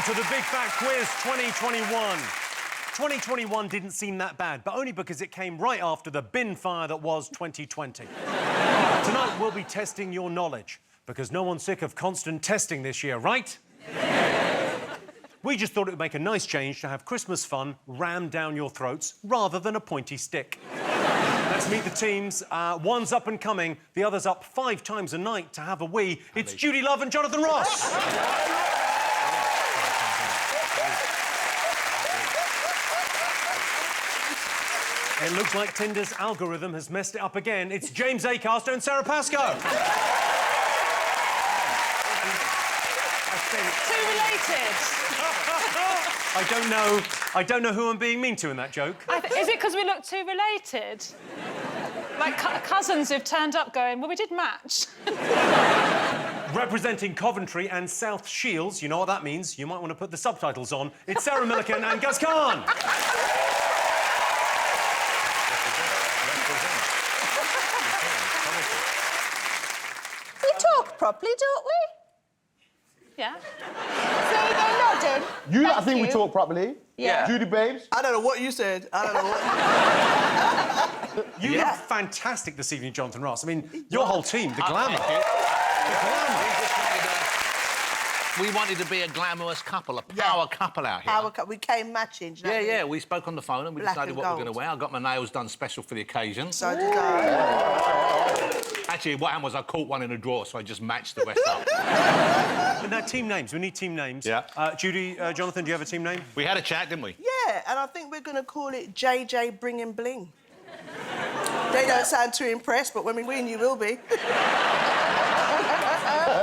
to the Big Fat Quiz 2021. 2021 didn't seem that bad, but only because it came right after the bin fire that was 2020. Tonight, we'll be testing your knowledge, because no one's sick of constant testing this year, right? We just thought it would make a nice change to have Christmas fun rammed down your throats rather than a pointy stick. Let's meet the teams. One's up and coming, the other's up 5 times a night to have a wee. It's Judi Love and Jonathan Ross. It looks like Tinder's algorithm has messed it up again. It's James Acaster and Sara Pascoe. Too related. I don't know who I'm being mean to in that joke. Is it because we look too related? Like cousins who've turned up going, well, we did match. Representing Coventry and South Shields, you know what that means. You might want to put the subtitles on. It's Sarah Millican and Guz Khan. We talk properly, don't we? Yeah. See, they're nodding. I think we talk properly. Yeah. Judy, babes. I don't know what you said. I don't know what... You look fantastic this evening, Jonathan Ross. I mean, your whole team, the glamour. We wanted to be a glamorous couple, a power couple out here. We came matching. Yeah. We spoke on the phone and we decided what we were going to gold. wear. I got my nails done special for the occasion. So did I. Actually, what happened was I caught one in a drawer, so I just matched the rest up. But now, team names. We need team names. Yeah. Judy, Jonathan, do you have a team name? We had a chat, didn't we? Yeah, and I think we're going to call it JJ Bringing Bling. They don't sound too impressed, but when we win, you will be.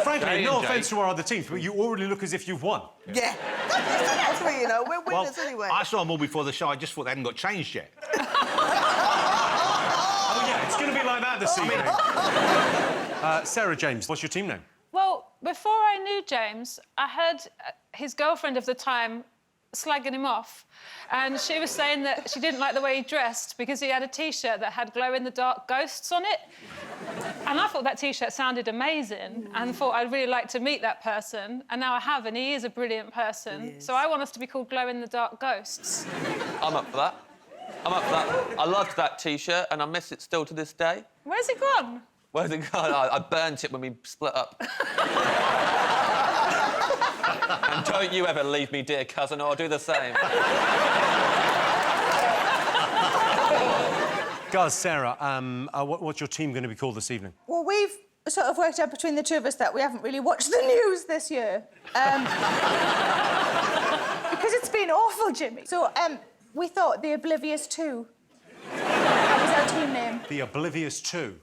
Frankly, no offence to our other teams, but you already look as if you've won. Yeah. That's what, you know, we're winners anyway. I saw them all before the show. I just thought they hadn't got changed yet. Oh, yeah, it's going to be like that this evening. Sarah, James, what's your team name? Well, before I knew James, I heard his girlfriend of the time slagging him off. And she was saying that she didn't like the way he dressed because he had a T-shirt that had glow-in-the-dark ghosts on it. And I thought that T-shirt sounded amazing and thought I'd really like to meet that person. And now I have, and he is a brilliant person. So I want us to be called glow-in-the-dark ghosts. I'm up for that. I loved that T-shirt and I miss it still to this day. Where's it gone? Where's it gone? I burnt it when we split up. And don't you ever leave me, dear cousin, or I'll do the same. Guz, Sarah, what's your team going to be called this evening? Well, we've sort of worked out between the two of us that we haven't really watched the news this year. Because it's been awful, Jimmy. So, we thought the Oblivious 2. That was our team name. The Oblivious 2.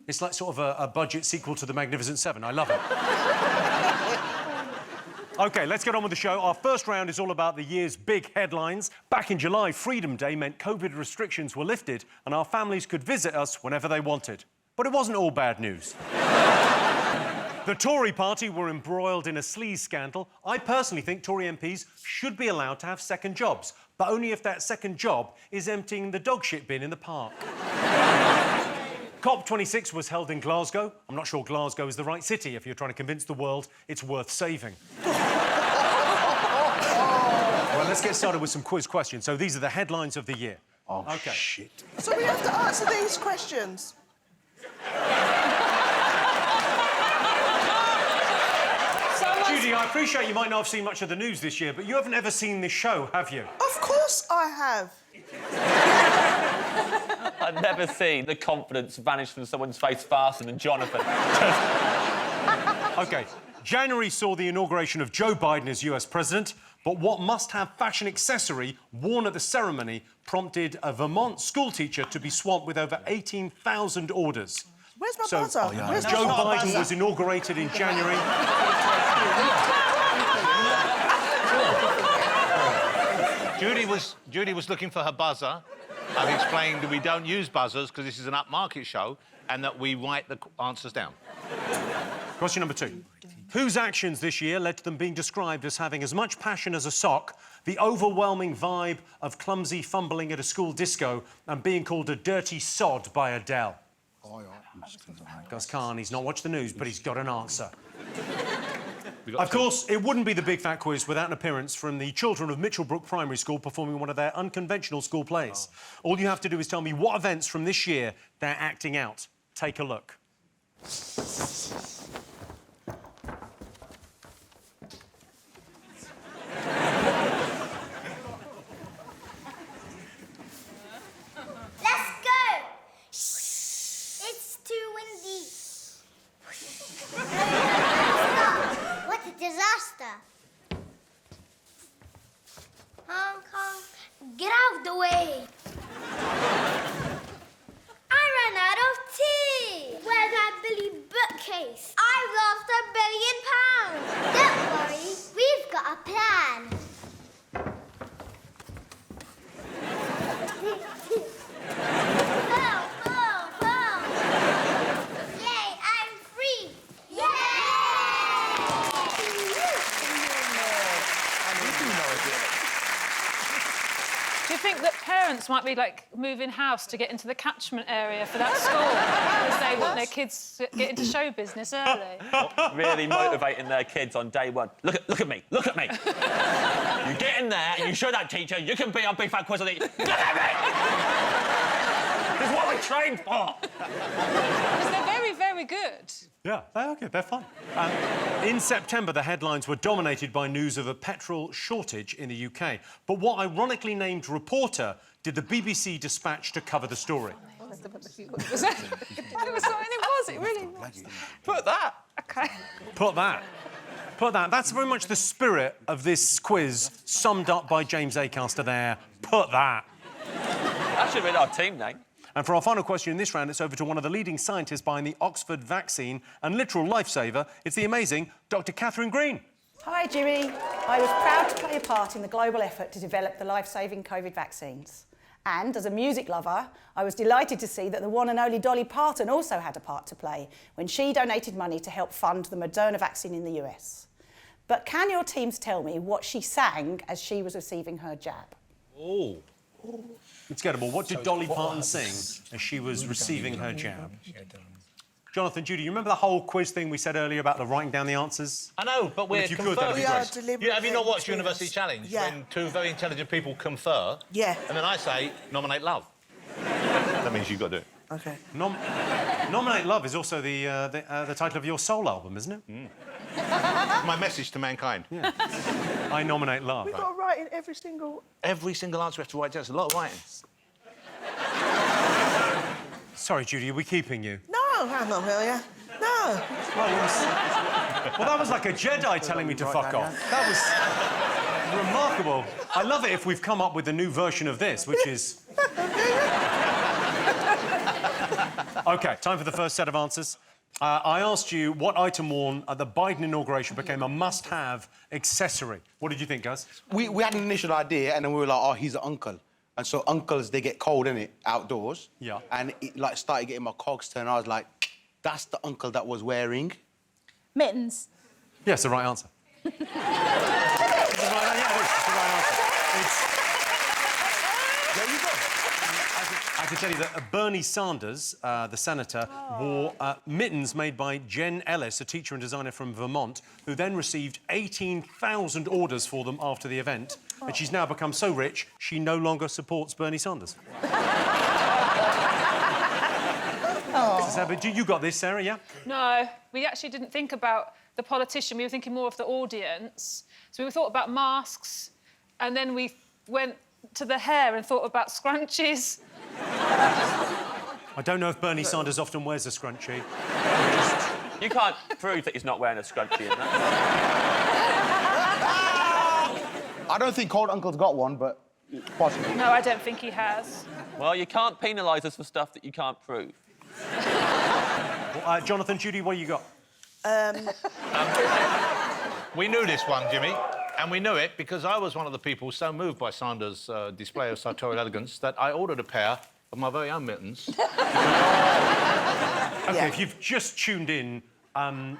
It's like sort of a budget sequel to The Magnificent Seven. I love it. OK, let's get on with the show. Our first round is all about the year's big headlines. Back in July, Freedom Day meant COVID restrictions were lifted and our families could visit us whenever they wanted. But it wasn't all bad news. The Tory party were embroiled in a sleaze scandal. I personally think Tory MPs should be allowed to have second jobs, but only if that second job is emptying the dog shit bin in the park. COP26 was held in Glasgow. I'm not sure Glasgow is the right city if you're trying to convince the world it's worth saving. Well, let's get started with some quiz questions. So these are the headlines of the year. Oh, OK. Shit. So we have to answer these questions. Judy, I appreciate you might not have seen much of the news this year, but you haven't ever seen this show, have you? Of course I have. I've never seen the confidence vanish from someone's face faster than Jonathan. OK. January saw the inauguration of Joe Biden as US president, but what must-have fashion accessory worn at the ceremony prompted a Vermont schoolteacher to be swamped with over 18,000 orders. Where's my buzzer? Where's Joe Biden was inaugurated in January. Judy was looking for her buzzer. I've explained that we don't use buzzers because this is an upmarket show and that we write the answers down. Question number 2. Whose actions this year led to them being described as having as much passion as a sock, the overwhelming vibe of clumsy fumbling at a school disco, and being called a dirty sod by Adele? Guz Khan, he's not watched the news, but he's got an answer. Of course, it wouldn't be the Big Fat Quiz without an appearance from the children of Mitchell Brook Primary School performing one of their unconventional school plays. All you have to do is tell me what events from this year they're acting out. Take a look. Let's go! It's too windy. What a disaster. Hong Kong, get out of the way. I ran out of tea. Where's my Billy bookcase? I lost £1 billion. Don't worry, we've got a plan. Yay, I'm free. Do you think that parents might be, like, moving house to get into the catchment area for that school because they want their kids to get into show business early? Really motivating their kids on day one. Look at me. Look at me. You get in there and you show that teacher you can be on Big Fat Quiz on the... Look at me! This is what we trained for. Because they're very, very good. Yeah, they're good, they're fun. In September, the headlines were dominated by news of a petrol shortage in the UK. But what ironically named reporter did the BBC dispatch to cover the story? It really was. Put that. OK. Put that. Put that. That's very much the spirit of this quiz, summed up by James Acaster there. Put that. That should have been our team name. And for our final question in this round, it's over to one of the leading scientists behind the Oxford vaccine and literal lifesaver. It's the amazing Dr. Catherine Green. Hi, Jimmy. I was proud to play a part in the global effort to develop the life-saving COVID vaccines. And, as a music lover, I was delighted to see that the one and only Dolly Parton also had a part to play when she donated money to help fund the Moderna vaccine in the US. But can your teams tell me what she sang as she was receiving her jab? Oh. It's gettable. What did Dolly Parton sing as she was receiving her jab? Jonathan, Judy, you remember the whole quiz thing we said earlier about the writing down the answers? I know, but we're if you could, that'd be great. Have you not watched University Challenge? Yeah. When two very intelligent people confer. Yeah. And then I say, nominate love. That means you've got to do it. OK. Nominate Love is also the title of your soul album, isn't it? My message to mankind. Yeah. I nominate Love. We've got to write in every single Every single answer we have to write down. It's a lot of writing. Sorry, Judy, are we keeping you? No, I'm not here. No. Well, that was like a Jedi telling me to fuck off. That was remarkable. I love it if we've come up with a new version of this, which is... OK, time for the first set of answers. I asked you what item worn at the Biden inauguration became a must-have accessory. What did you think, Guz? We had an initial idea, and then we were like, oh, he's an uncle. And so uncles, they get cold, innit, outdoors. Yeah. And it, like, started getting my cogs turned. I was like, that's the uncle that was wearing... Mittens. Yes, the right answer. It's the right answer. There you go. I can tell you that Bernie Sanders, the senator, wore mittens made by Jen Ellis, a teacher and designer from Vermont, who then received 18,000 orders for them after the event. And she's now become so rich, she no longer supports Bernie Sanders. You got this, Sarah, yeah? No, we actually didn't think about the politician. We were thinking more of the audience. So we thought about masks, and then we went to the hair and thought about scrunchies. I don't know if Bernie Sanders often wears a scrunchie. You can't prove that he's not wearing a scrunchie in that. I don't think cold uncle's got one, but possibly. No, I don't think he has. Well, you can't penalise us for stuff that you can't prove. Well, Jonathan, Judy, what you got? We knew this one, Jimmy, and we knew it because I was one of the people so moved by Sanders' display of sartorial elegance that I ordered a pair of my very own mittens. OK, if you've just tuned in,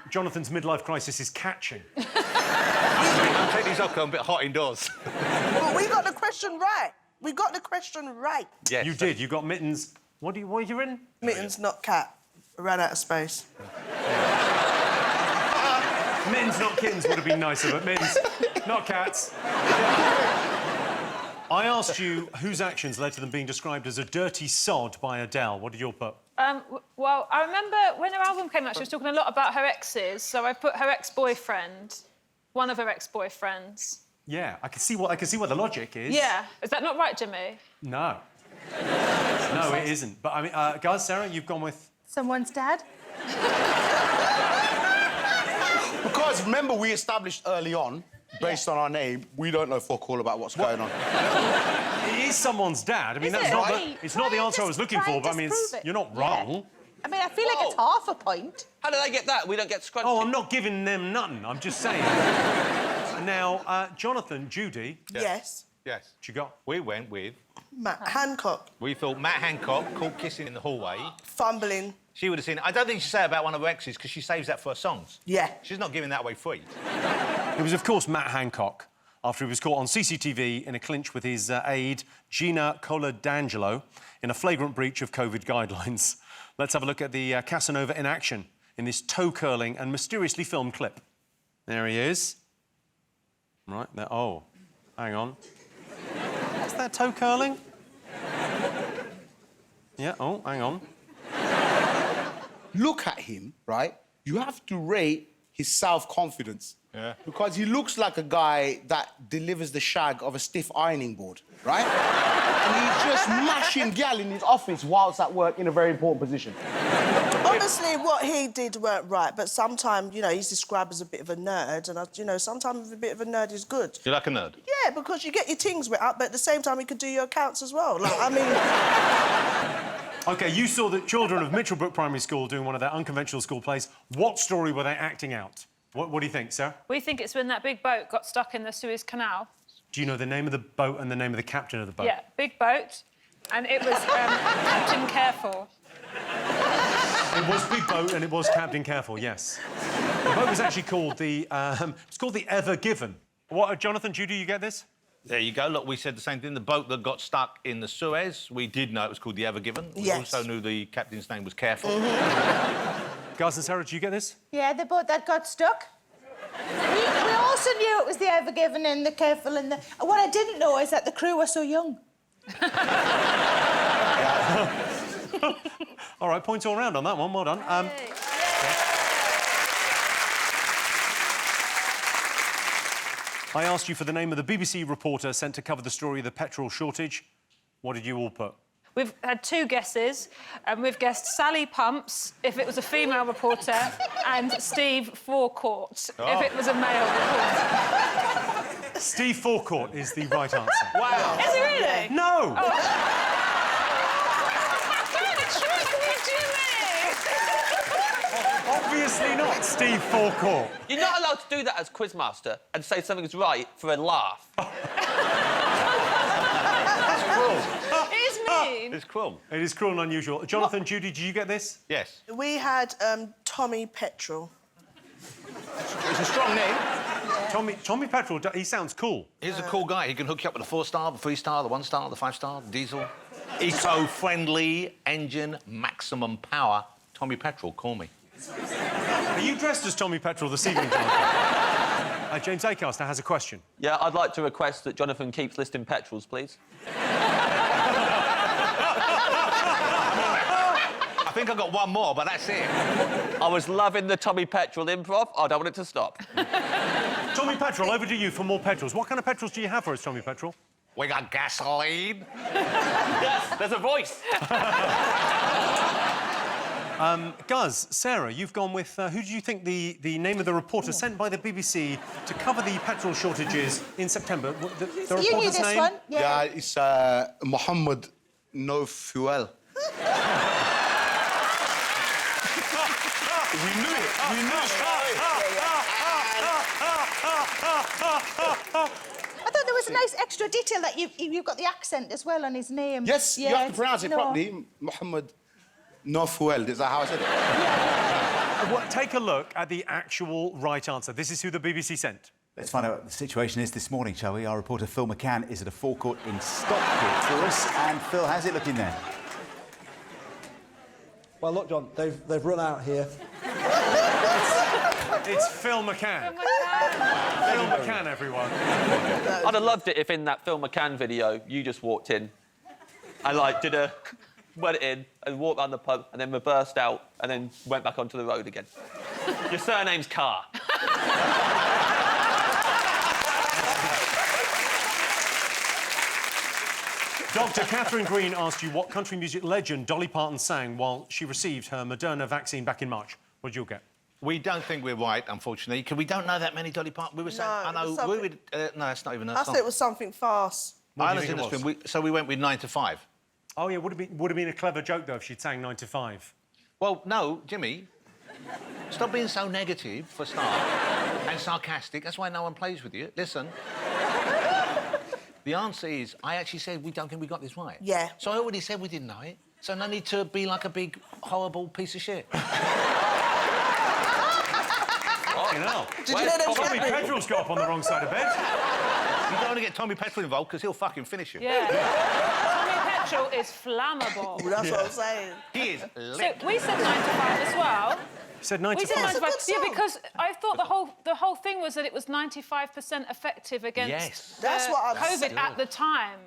Jonathan's midlife crisis is catching. I'll take these off, 'cause I'm a bit hot indoors. Well, we got the question right. We got the question right. Yes. You did. You got mittens. What are you in? Mittens, not cat. Ran out of space. Mittens, not kittens, would have been nicer, but mittens, not cats. I asked you whose actions led to them being described as a dirty sod by Adele. What did you all put? Well, I remember when her album came out, she was talking a lot about her exes, so I put her ex-boyfriend, one of her ex-boyfriends. Yeah, I can see what the logic is. Yeah. Is that not right, Jimmy? No. No, it isn't. But, I mean, guys, Sarah, you've gone with... Someone's dad? Because, remember, we established early on, based on our name, we don't know fuck all about what's going on. It is someone's dad. I mean, Is it's not the answer I was looking for, but, I mean, you're not wrong. I mean, I feel like it's half a point. How did they get that? We don't get scrunchy. Oh, I'm not giving them nothing. I'm just saying. Now, Jonathan, Judi... Yes. Yes. What you got? We went with... Matt Hancock. We thought Matt Hancock, caught kissing in the hallway. Fumbling. She would have seen it. I don't think she'd say about one of her exes because she saves that for her songs. Yeah. She's not giving that away free. It was, of course, Matt Hancock, after he was caught on CCTV in a clinch with his aide, Gina Coladangelo, in a flagrant breach of COVID guidelines. Let's have a look at the Casanova in action in this toe-curling and mysteriously filmed clip. There he is. Right there. Oh, hang on. Is that toe-curling? Yeah, oh, hang on. Look at him, right? You have to rate his self-confidence. Yeah. Because he looks like a guy that delivers the shag of a stiff ironing board, right? And he's just mashing gal in his office whilst at work in a very important position. Honestly, what he did weren't right, but sometimes, you know, he's described as a bit of a nerd, and, you know, sometimes a bit of a nerd is good. You like a nerd? Yeah, because you get your things wet up, but at the same time, he could do your accounts as well. Like, I mean... OK, you saw the children of Mitchell Brook Primary School doing one of their unconventional school plays. What story were they acting out? What do you think, Sarah? We think it's when that big boat got stuck in the Suez Canal. Do you know the name of the boat and the name of the captain of the boat? Yeah, big boat, and it was Captain Careful. It was Big Boat and it was Captain Careful, yes. The boat was actually called the... it's called the Ever Given. What, Jonathan, Judi, you get this? There you go. Look, we said the same thing. The boat that got stuck in the Suez, we did know it was called the Ever Given. We Yes. also knew the captain's name was Careful. Guys and Sarah, did you get this? Yeah, the boat that got stuck. We also knew it was the Ever Given and the Careful and the... What I didn't know is that the crew were so young. All right, points all round on that one. Well done. I asked you for the name of the BBC reporter sent to cover the story of the petrol shortage. What did you all put? We've had two guesses, and we've guessed Sally Pumps, if it was a female reporter, and Steve Forecourt, if it was a male reporter. Steve Forecourt is the right answer. Wow. Is he really? No! Obviously not, Steve Forecourt. You're not allowed to do that as quizmaster and say something's right for a laugh. That's cruel. It is mean. It's cruel. It is cruel and unusual. Jonathan, Judi, did you get this? Yes. We had Tommy Petrol. It's a strong name. Tommy Petrol, he sounds cool. He's a cool guy. He can hook you up with a 4-star, the 3-star, the 1-star, the 5-star, the diesel. Eco-friendly, engine, maximum power. Tommy Petrol, call me. Are you dressed as Tommy Petrol this evening, Jonathan? James Acaster has a question. Yeah, I'd like to request that Jonathan keeps listing petrols, please. I think I got one more, but that's it. I was loving the Tommy Petrol improv. I don't want it to stop. Tommy Petrol, over to you for more petrols. What kind of petrols do you have for us, Tommy Petrol? We got gasoline. Yes, there's a voice. Guz, Sarah, you've gone with... who do you think the name of the reporter sent by the BBC to cover the petrol shortages in September? The reporter's You knew this name? one? Yeah, it's Mohammed No Fuel. We knew it. We knew it. I thought there was a nice extra detail that you've got the accent as well on his name. Yes, you have to pronounce it properly. Mohammed No Fuel. Is that how I said it? Well, take a look at the actual right answer. This is who the BBC sent. Let's find out what the situation is this morning, shall we? Our reporter Phil McCann is at a forecourt in Stockport for us. And Phil, how's it looking there? Well, look, John, they've run out here. It's Phil McCann. Phil McCann, everyone. I'd have loved it if in that Phil McCann video you just walked in and, like, went in and walked around the pub and then reversed out and then went back onto the road again. Your surname's Carr. Dr. Catherine Green asked you what country music legend Dolly Parton sang while she received her Moderna vaccine back in March. What did you get? We don't think we're right, unfortunately, because we don't know that many Dolly Parton. We were saying, I know, we would... no, it's not even a I song. thought it was something fast. What do you think it was? So we went with 9 to 5. Oh, yeah, would have been a clever joke, though, if she'd sang 9 to 5. Well, no, Jimmy, stop being so negative, for a start, and sarcastic. That's why no one plays with you. Listen. The answer is, I actually said we don't think we got this right. Yeah. So I already said we didn't know it. So no need to be like a big, horrible piece of shit. You know. Did you know them Tommy Petrel's got up on the wrong side of bed. You don't want to get Tommy Petrel involved because he'll fucking finish you. Yeah. Tommy Petrel is flammable. That's what I'm saying. He is So lit. we said 9 to 5 as well. You said 9 to We said 5. 9 to 5. That's a good Yeah, song. because I thought the whole thing was that it was 95% effective against Yes. That's what I'm COVID saying. at the time.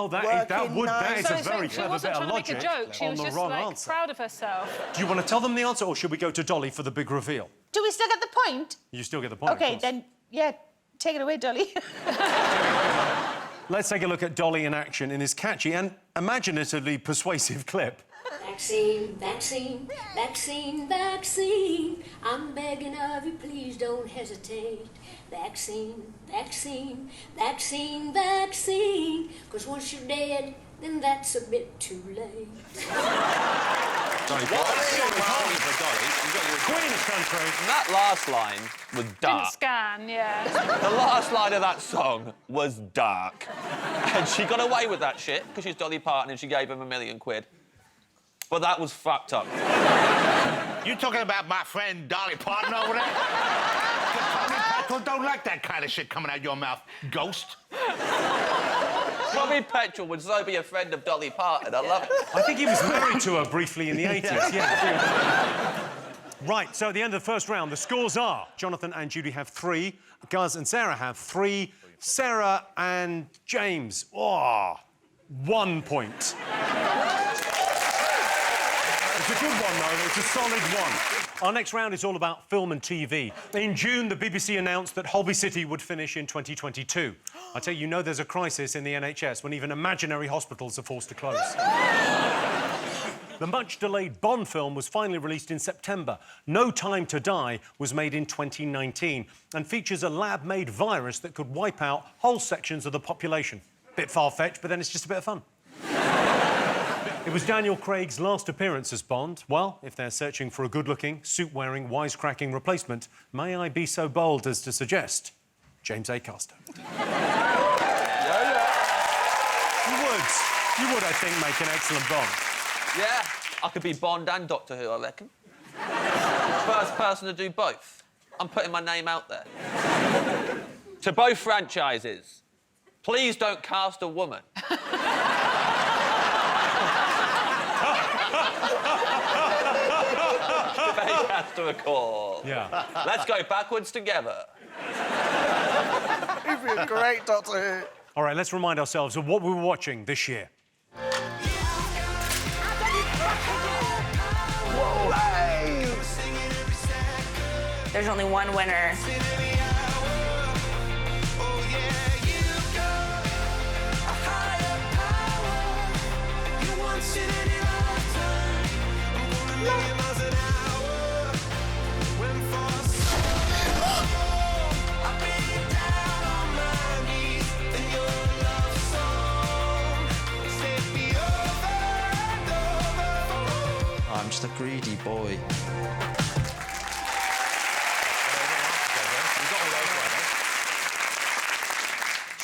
Oh, that Working is So a very she clever wasn't bit of trying to make a logic joke. She on was the just wrong like answer. proud of herself. Do you want to tell them the answer, or should we go to Dolly for the big reveal? Do we still get the point? You still get the point. of OK, course. then, yeah, take it away, Dolly. Let's take a look at Dolly in action in this catchy and imaginatively persuasive clip. Vaccine, vaccine, vaccine, vaccine. I'm begging of you, please don't hesitate. Vaccine, vaccine, vaccine, vaccine. 'Cause once you're dead, then that's a bit too late. Queen's country. That last line was Didn't dark. scan, yeah. The last line of that song was dark. And she got away with that shit because she's Dolly Parton and she gave him £1 million. But that was fucked up. You talking about my friend Dolly Parton over there? Tommy Petrel don't like that kind of shit coming out your mouth, ghost. Tommy Petrel would so be a friend of Dolly Parton. I love it. I think he was married to her briefly in the 80s, yeah. Right, so at the end of the first round, the scores are Jonathan and Judi have 3, Guz and Sarah have 3, Sarah and James, 1 point. It's a good one, though. It's a solid one. Our next round is all about film and TV. In June, the BBC announced that Holby City would finish in 2022. I tell you, you know there's a crisis in the NHS when even imaginary hospitals are forced to close. The much-delayed Bond film was finally released in September. No Time to Die was made in 2019 and features a lab-made virus that could wipe out whole sections of the population. Bit far-fetched, but then it's just a bit of fun. It was Daniel Craig's last appearance as Bond. Well, if they're searching for a good-looking, suit-wearing, wisecracking replacement, may I be so bold as to suggest James Acaster. You would, I think, make an excellent Bond. Yeah, I could be Bond and Doctor Who, I reckon. First person to do both. I'm putting my name out there. To both franchises, please don't cast a woman. Acaster a call. Yeah. Let's go backwards together. He'd be a great Doctor Who. All right, let's remind ourselves of what we were watching this year. There's only one winner. I'm just a greedy boy.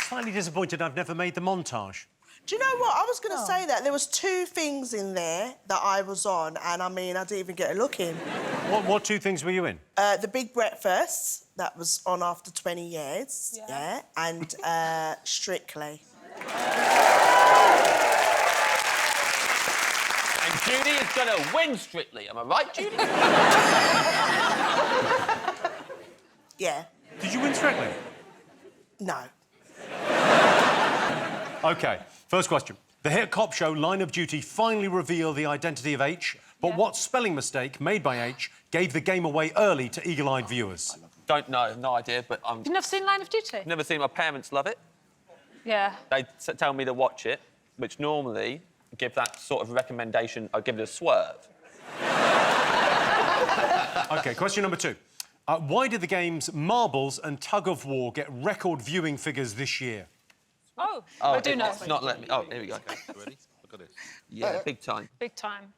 Slightly disappointed I've never made the montage. Do you know what? I was going to say that. There was 2 things in there that I was on, and, I mean, I didn't even get a look in. What 2 things were you in? The Big Breakfast, that was on after 20 years, yeah, and Strictly. And Judi is going to win Strictly. Am I right, Judi? Yeah. Did you win Strictly? No. OK, first question. The hit cop show Line of Duty finally revealed the identity of H, but what spelling mistake made by H gave the game away early to eagle-eyed viewers? Don't know, no idea, but I'm... You've never seen Line of Duty? Never seen. My parents love it. Yeah. They tell me to watch it, which normally give that sort of recommendation, I give it a swerve. OK, question number 2. Why did the games Marbles and Tug of War get record viewing figures this year? Oh, I do know. It's not letting me... Oh, here we go. Ready? Look at this. Yeah, big time. Big time.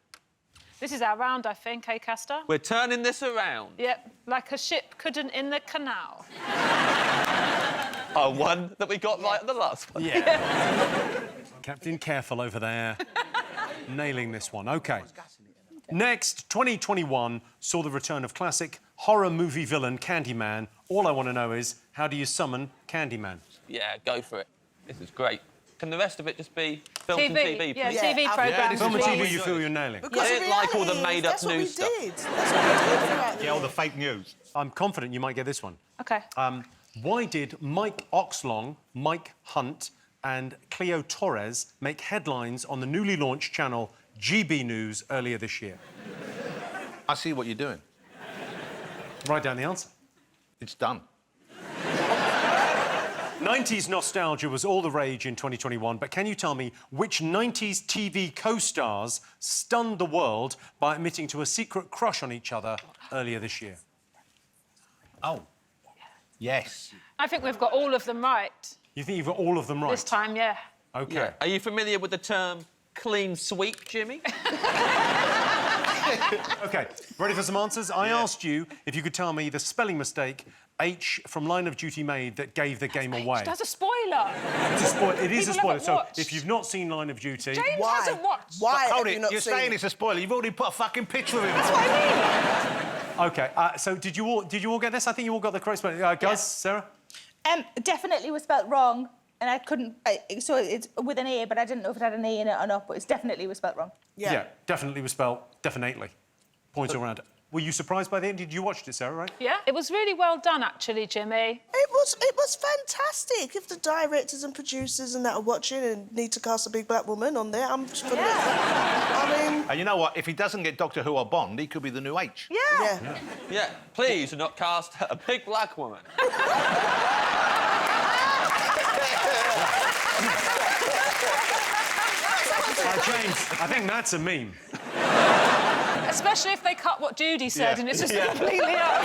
This is our round, I think, Acaster? We're turning this around. Yep, like a ship couldn't in the canal. Oh, one that we got right at the last one. Yeah. Captain Careful over there. Nailing this one. OK. Next, 2021 saw the return of classic horror movie villain Candyman. All I want to know is, how do you summon Candyman? Yeah, go for it. This is great. Can the rest of it just be film and TV, please? Yeah, TV programmes, Film and please. TV you feel you're nailing. I didn't like all the made-up news stuff. Yeah, all the fake news. I'm confident you might get this one. OK. Why did Mike Oxlong, Mike Hunt and Cleo Torres make headlines on the newly launched channel GB News earlier this year? I see what you're doing. Write down the answer. It's done. 90s nostalgia was all the rage in 2021, but can you tell me which 90s TV co-stars stunned the world by admitting to a secret crush on each other earlier this year? Oh. Yes. I think we've got all of them right. You think you've got all of them right? This time, yeah. OK. Yeah. Are you familiar with the term clean sweep, Jimmy? OK, ready for some answers? I asked you if you could tell me the spelling mistake H from Line of Duty made that gave the game away. That's a spoiler. It's a spoiler. It is a People spoiler. haven't So watched. if you've not seen Line of Duty... James Why? hasn't watched. Why Hold have it, you not you're seen saying it? it's a spoiler. You've already put a fucking picture of him. That's what I mean. OK, so did you all get this? I think you all got the correct spelling. Guz, Sarah? Definitely was spelt wrong, and I couldn't... so it's with an A, but I didn't know if it had an A in it or not, but it's definitely was spelt wrong. Yeah, definitely was spelled definitely. Points all around. Were you surprised by the end? Did you watch it, Sarah, right? Yeah. It was really well done, actually, Jimmy. It was fantastic. If the directors and producers and that are watching and need to cast a big black woman on there, I'm just gonna... I mean... And you know what? If he doesn't get Doctor Who or Bond, he could be the new H. Yeah. Yeah, please do not cast a big black woman. James, I think that's a meme. Especially if they cut what Judi said and it's just completely out of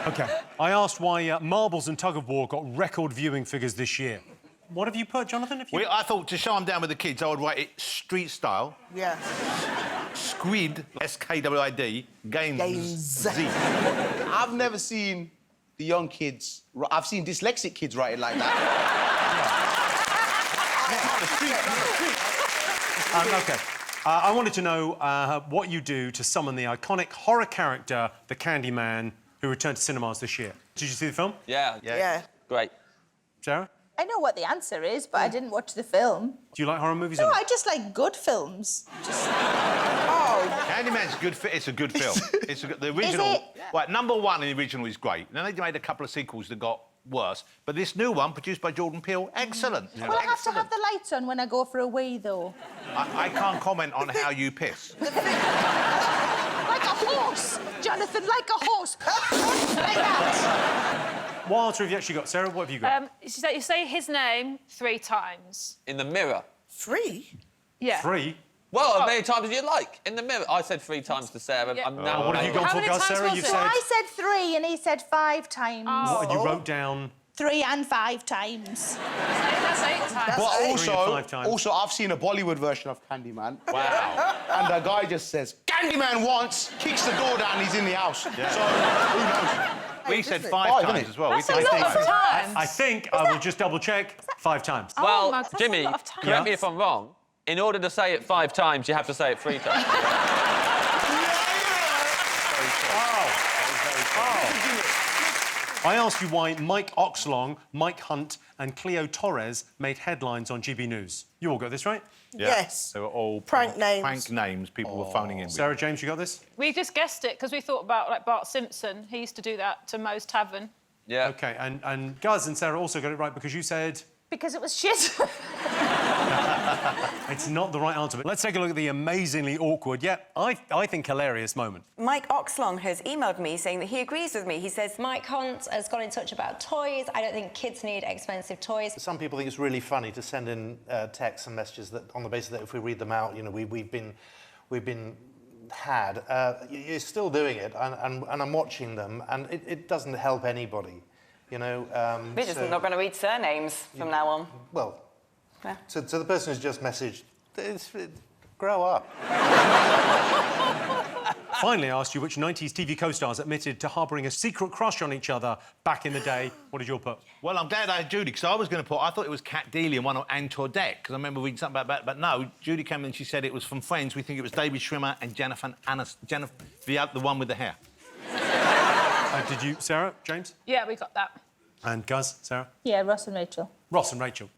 nowhere. OK, I asked why Marbles and Tug of War got record viewing figures this year. What have you put, Jonathan? I thought to show them down with the kids, I would write it street style. Yeah. Squid, S-K-W-I-D, Games. Z. I've never seen the young kids... I've seen dyslexic kids write it like that. OK. I wanted to know what you do to summon the iconic horror character, the Candyman, who returned to cinemas this year. Did you see the film? Yeah. Great. Sarah? I know what the answer is, but I didn't watch the film. Do you like horror movies? No, or not? I just like good films. Candyman's good. It's a good film. The original. Is it? Right, number one in the original is great. Then they made a couple of sequels that got worse. But this new one, produced by Jordan Peele, excellent. Well, I have to have the lights on when I go for a wee, though. I can't comment on how you piss. Like a horse, Jonathan, like a horse. Like that. What answer have you actually got, Sarah? What have you got? You say his name 3 times. In the mirror. 3? Yeah. 3? Well, as many times as you like. In the mirror. I said 3 times to Sarah. Yeah. I'm now... What have you gone for, Guz, Sarah? You've said... I said 3 and he said 5 times. What, you wrote down... 3 and 5 times. That's 8 times. But 5 times. also, I've seen a Bollywood version of Candyman. Wow. And the guy just says, Candyman once, kicks the door down, he's in the house. Yeah. So, who knows? We said 5 times isn't it? as well. That's a lot of times. I think I will just double-check 5 times. Well, my God, that's Jimmy, a lot of time. correct me if I'm wrong. In order to say it 5 times, you have to say it 3 times. I asked you why Mike Oxlong, Mike Hunt and Cleo Torres made headlines on GB News. You all got this right? Yes. They were all Prank names. Prank names people were phoning in with. Sarah, James, you got this? We just guessed it because we thought about, like, Bart Simpson. He used to do that to Moe's Tavern. Yeah. OK, and Guz and Sarah also got it right because you said... Because it was shit. It's not the right answer, but let's take a look at the amazingly awkward, yet I think hilarious moment. Mike Oxlong has emailed me saying that he agrees with me. He says, Mike Hunt has got in touch about toys. I don't think kids need expensive toys. Some people think it's really funny to send in texts and messages that, on the basis that if we read them out, you know, we've been had. You're still doing it, and I'm watching them, and it doesn't help anybody. You know, We're just not going to read surnames from now on. Well, yeah. So the person who's just messaged, grow up. Finally, I asked you which 90s TV co-stars admitted to harbouring a secret crush on each other back in the day. What did you all put? Well, I'm glad I had Judi, because I was going to put... I thought it was Kat Deely and one of Anne Toadette, because I remember reading something about that. But no, Judi came in and she said it was from Friends. We think it was David Schwimmer and Jennifer Aniston, the one with the hair. Did you, Sarah, James? Yeah, we got that. And Guz, Sarah? Yeah, Ross and Rachel. Ross and Rachel,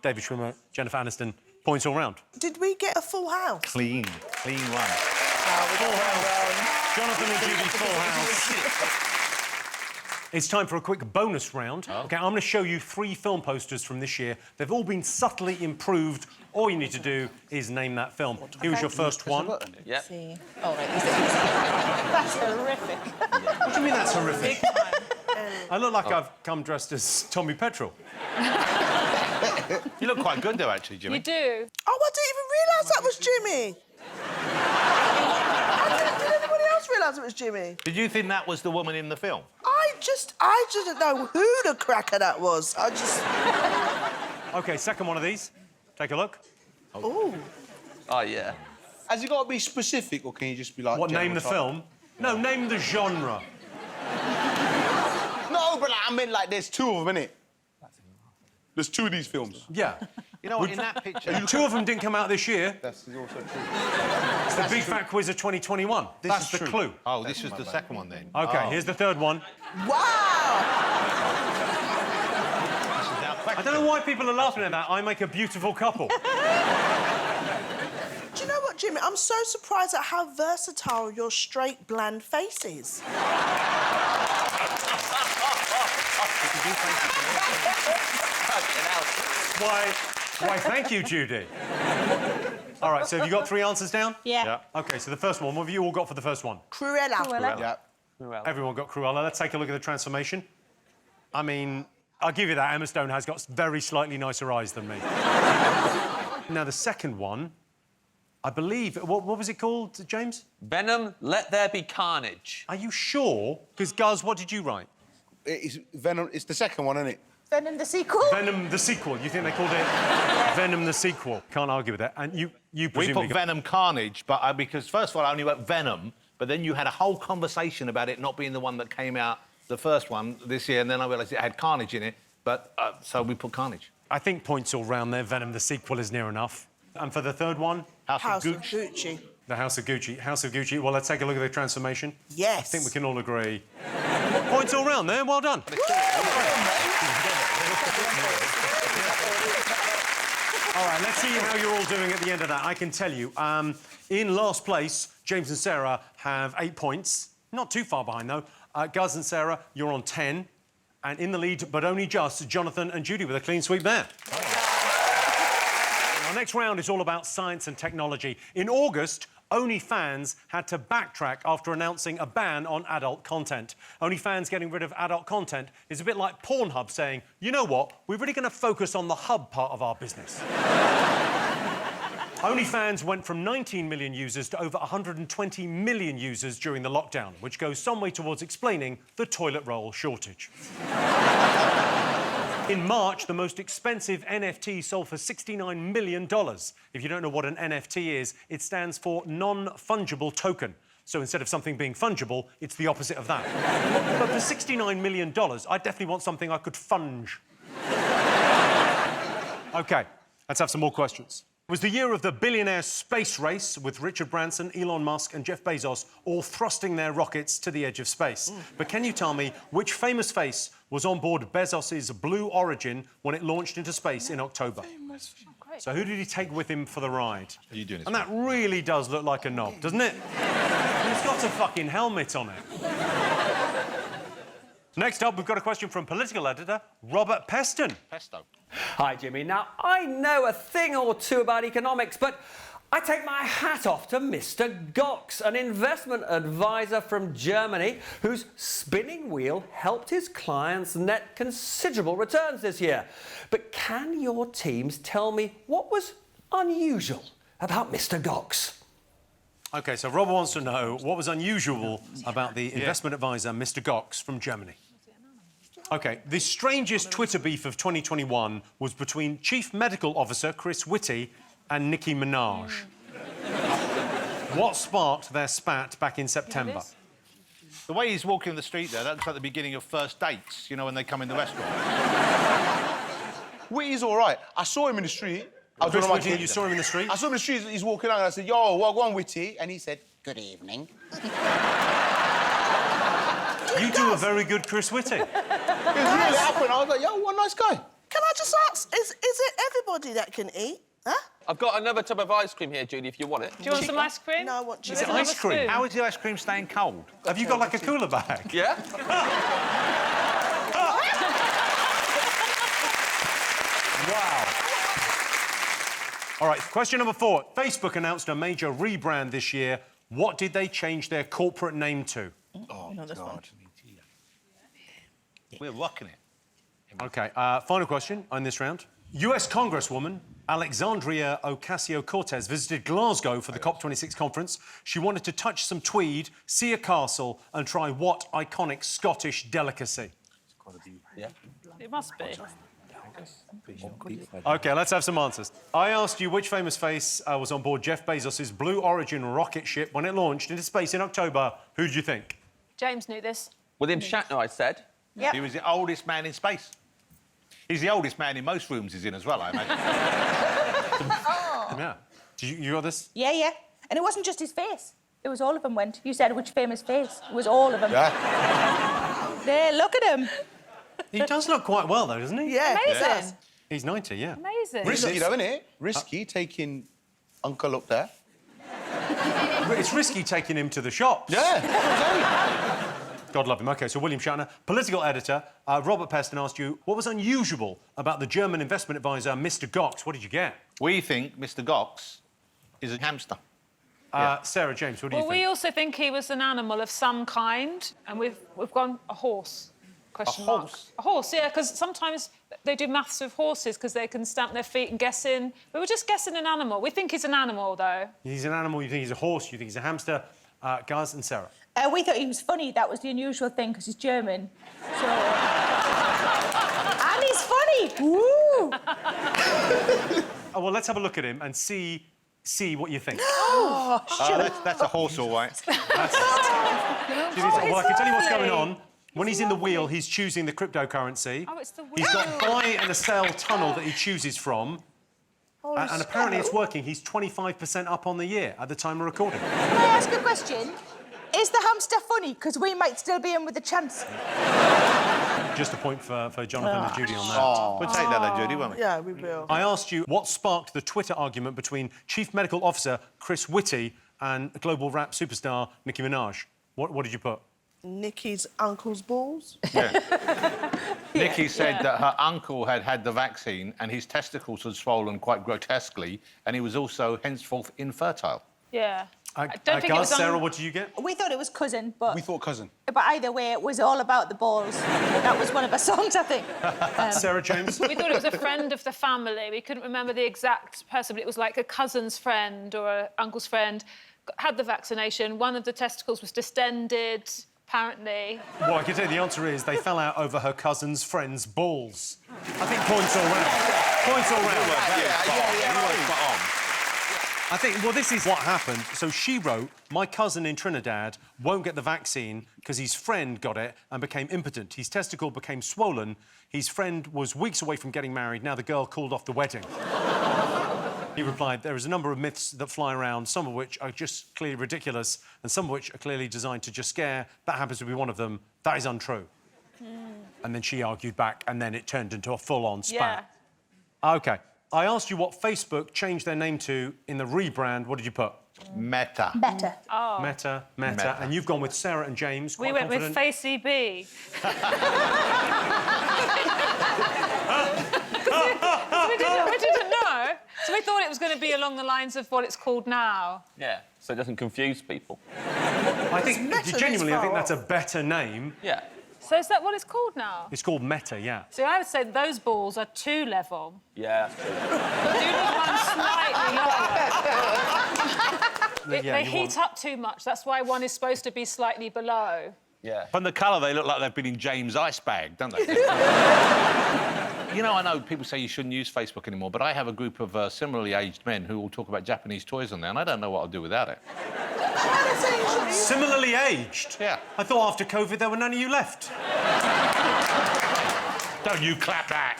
David Schwimmer, Jennifer Aniston, points all round. Did we get a full house? Clean one. Full house. Jonathan and Judy, full house. It's time for a quick bonus round. OK, I'm going to show you 3 film posters from this year. They've all been subtly improved. All you need to do is name that film. Here's your first one. Yep. Oh, right. That's horrific. What do you mean that's horrific? I look like I've come dressed as Tommy Petrel. You look quite good, though, actually, Jimmy. You do. Oh, I didn't even realise that was Jimmy. Did anybody else realise it was Jimmy? Did you think that was the woman in the film? I didn't know who the cracker that was. I just... OK, second one of these. Take a look. Ooh. Oh, yeah. Has it got to be specific, or can you just be like... What, name the film? No, name the genre. No, but I mean, like, there's 2 of them, innit? There's 2 of these films. Yeah. You know what, in that picture... 2 of them didn't come out this year. That's also true. It's the Big Fat Quiz of 2021. That's the clue. Oh, this was the second one, then. OK, here's the third one. Wow! I don't know why people are laughing at that. I make a beautiful couple. Do you know what, Jimmy? I'm so surprised at how versatile your straight, bland face is. Why, thank you, Judi. All right, so have you got 3 answers down? Yeah. OK, so the first one, what have you all got for the first one? Cruella. Yeah. Everyone got Cruella. Let's take a look at the transformation. I mean, I'll give you that. Emma Stone has got very slightly nicer eyes than me. Now, the second one, I believe... What was it called, James? Venom, Let There Be Carnage. Are you sure? Because, Guz, what did you write? It's Venom. It's the second one, isn't it? Venom the sequel? Venom the sequel. You think they called it Venom the sequel? Can't argue with that. And you presumably... We put Venom Carnage, but because, first of all, I only wrote Venom, but then you had a whole conversation about it not being the one that came out, the first one, this year, and then I realised it had Carnage in it, but so we put Carnage. I think points all round there. Venom the sequel is near enough. And for the third one? House of Gucci. The House of Gucci. House of Gucci. Well, let's take a look at the transformation. Yes. I think we can all agree. Points all round there. Well done. All right, let's see how you're all doing at the end of that. I can tell you, in last place, James and Sarah have 8 points. Not too far behind, though. Guz and Sarah, you're on 10. And in the lead, but only just, Jonathan and Judi with a clean sweep there. Our next round is all about science and technology. In August, OnlyFans had to backtrack after announcing a ban on adult content. OnlyFans getting rid of adult content is a bit like Pornhub saying, you know what, we're really going to focus on the hub part of our business. OnlyFans went from 19 million users to over 120 million users during the lockdown, which goes some way towards explaining the toilet roll shortage. In March, the most expensive NFT sold for $69 million. If you don't know what an NFT is, it stands for non-fungible token. So instead of something being fungible, it's the opposite of that. But for $69 million, I definitely want something I could funge. OK, let's have some more questions. It was the year of the billionaire space race, with Richard Branson, Elon Musk and Jeff Bezos all thrusting their rockets to the edge of space. But can you tell me which famous face was on board Bezos's Blue Origin when it launched into space in October? So who did he take with him for the ride? Are you doing this? And that really does look like a knob, doesn't it? He's got a fucking helmet on it. Next up, we've got a question from political editor Robert Peston. Pesto. Hi, Jimmy. Now, I know a thing or two about economics, but I take my hat off to Mr. Gox, an investment advisor from Germany whose spinning wheel helped his clients net considerable returns this year. But can your teams tell me what was unusual about Mr. Gox? OK, so Robert wants to know what was unusual about the investment advisor, Mr. Gox, from Germany. OK, the strangest Twitter beef of 2021 was between Chief Medical Officer Chris Whitty and Nicki Minaj. What sparked their spat back in September? The way he's walking the street there, that looks like the beginning of first dates, you know, when they come in the restaurant. Whitty's all right. I saw him in the street. Chris Whitty, you saw him in the street? I saw him in the street, he's walking out, and I said, yo, well, go on, Whitty. And he said, good evening. You do a very good Chris Whitty. It really happened. I was like, yo, what a nice guy. Can I just ask, is it everybody that can eat? Huh? I've got another tub of ice cream here, Judy, if you want it. Do you want some ice cream? No, I want Is it ice cream? How is the ice cream staying cold? Have you got, like, a cooler bag? Yeah? Wow. All right, question number 4. Facebook announced a major rebrand this year. What did they change their corporate name to? Oh, God. We're rocking it. OK, final question on this round. US Congresswoman Alexandria Ocasio-Cortez visited Glasgow for the COP26 conference. She wanted to touch some tweed, see a castle and try what iconic Scottish delicacy? Yeah. It must be. OK, let's have some answers. I asked you which famous face was on board Jeff Bezos' Blue Origin rocket ship when it launched into space in October. Who do you think? James knew this. William Shatner, I said. Yep. He was the oldest man in space. He's the oldest man in most rooms he's in as well, I imagine. Yeah. You got this? Yeah, yeah. And it wasn't just his face. It was all of them went. You said which famous face. It was all of them. Yeah. There, look at him. He does look quite well, though, doesn't he? Yeah. Amazing. He's 90, yeah. Amazing. Risky, though, isn't it? Risky taking Uncle up there. It's risky taking him to the shops. Yeah. God love him. OK, so William Shatner, political editor, Robert Peston asked you, what was unusual about the German investment advisor, Mr. Gox? What did you get? We think Mr. Gox is a hamster. Sarah, James, what do you think? Well, we also think he was an animal of some kind, and we've gone a horse. Question mark. horse? A horse, yeah, because sometimes they do maths with horses because they can stamp their feet and guess in. We were just guessing an animal. We think he's an animal, though. He's an animal, you think he's a horse, you think he's a hamster. Guz and Sarah. We thought he was funny. That was the unusual thing because he's German. So... and he's funny. Woo! Oh, well, let's have a look at him and see what you think. Oh, That's a horse, all right. Well, I can tell you what's going on. When he's in the wheel, he's choosing the cryptocurrency. Oh, it's the wheel. He's got buy and a sell tunnel that he chooses from. And apparently it's working. He's 25% up on the year at the time of recording. Can I ask a question? Is the hamster funny? Because we might still be in with a chance. Just a point for Jonathan and Judy on that. We'll take that, then, Judy, won't we? Yeah, we will. I asked you what sparked the Twitter argument between Chief Medical Officer Chris Whitty and global rap superstar Nicki Minaj. What did you put? Nicki's uncle's balls. Yeah. Nicki said that her uncle had had the vaccine and his testicles had swollen quite grotesquely, and he was also henceforth infertile. Yeah. I don't think it was Sarah, what did you get? We thought it was cousin, but... We thought cousin. But either way, it was all about the balls. That was one of our songs, I think. Sarah, James? We thought it was a friend of the family. We couldn't remember the exact person, but it was like a cousin's friend or an uncle's friend. Had the vaccination. One of the testicles was distended, apparently. Well, I can tell you the answer is they fell out over her cousin's friend's balls. I think points all round. Points all round. I think, well, this is what happened. So she wrote, my cousin in Trinidad won't get the vaccine because his friend got it and became impotent. His testicle became swollen. His friend was weeks away from getting married. Now the girl called off the wedding. He replied, there is a number of myths that fly around, some of which are just clearly ridiculous and some of which are clearly designed to just scare. That happens to be one of them. That is untrue. And then she argued back and then it turned into a full-on spat. Yeah. OK. I asked you what Facebook changed their name to in the rebrand. What did you put? Meta. Better. Oh. Meta. And you've gone with Sarah and James. We Quite went with confident. Face EB. we didn't know. So we thought it was going to be along the lines of what it's called now. Yeah, so it doesn't confuse people. I think, Meta genuinely, is I think far that's a better name. Yeah. So is that what it's called now? It's called Meta, yeah. So I would say those balls are 2 level. Yeah, that's true. But do need one slightly lower. They heat up too much. That's why one is supposed to be slightly below. Yeah. From the colour, they look like they've been in James' ice bag, don't they? You know, I know people say you shouldn't use Facebook anymore, but I have a group of similarly aged men who all talk about Japanese toys on there, and I don't know what I'll do without it. Similarly aged? Yeah. I thought after COVID there were none of you left. Don't you clap that.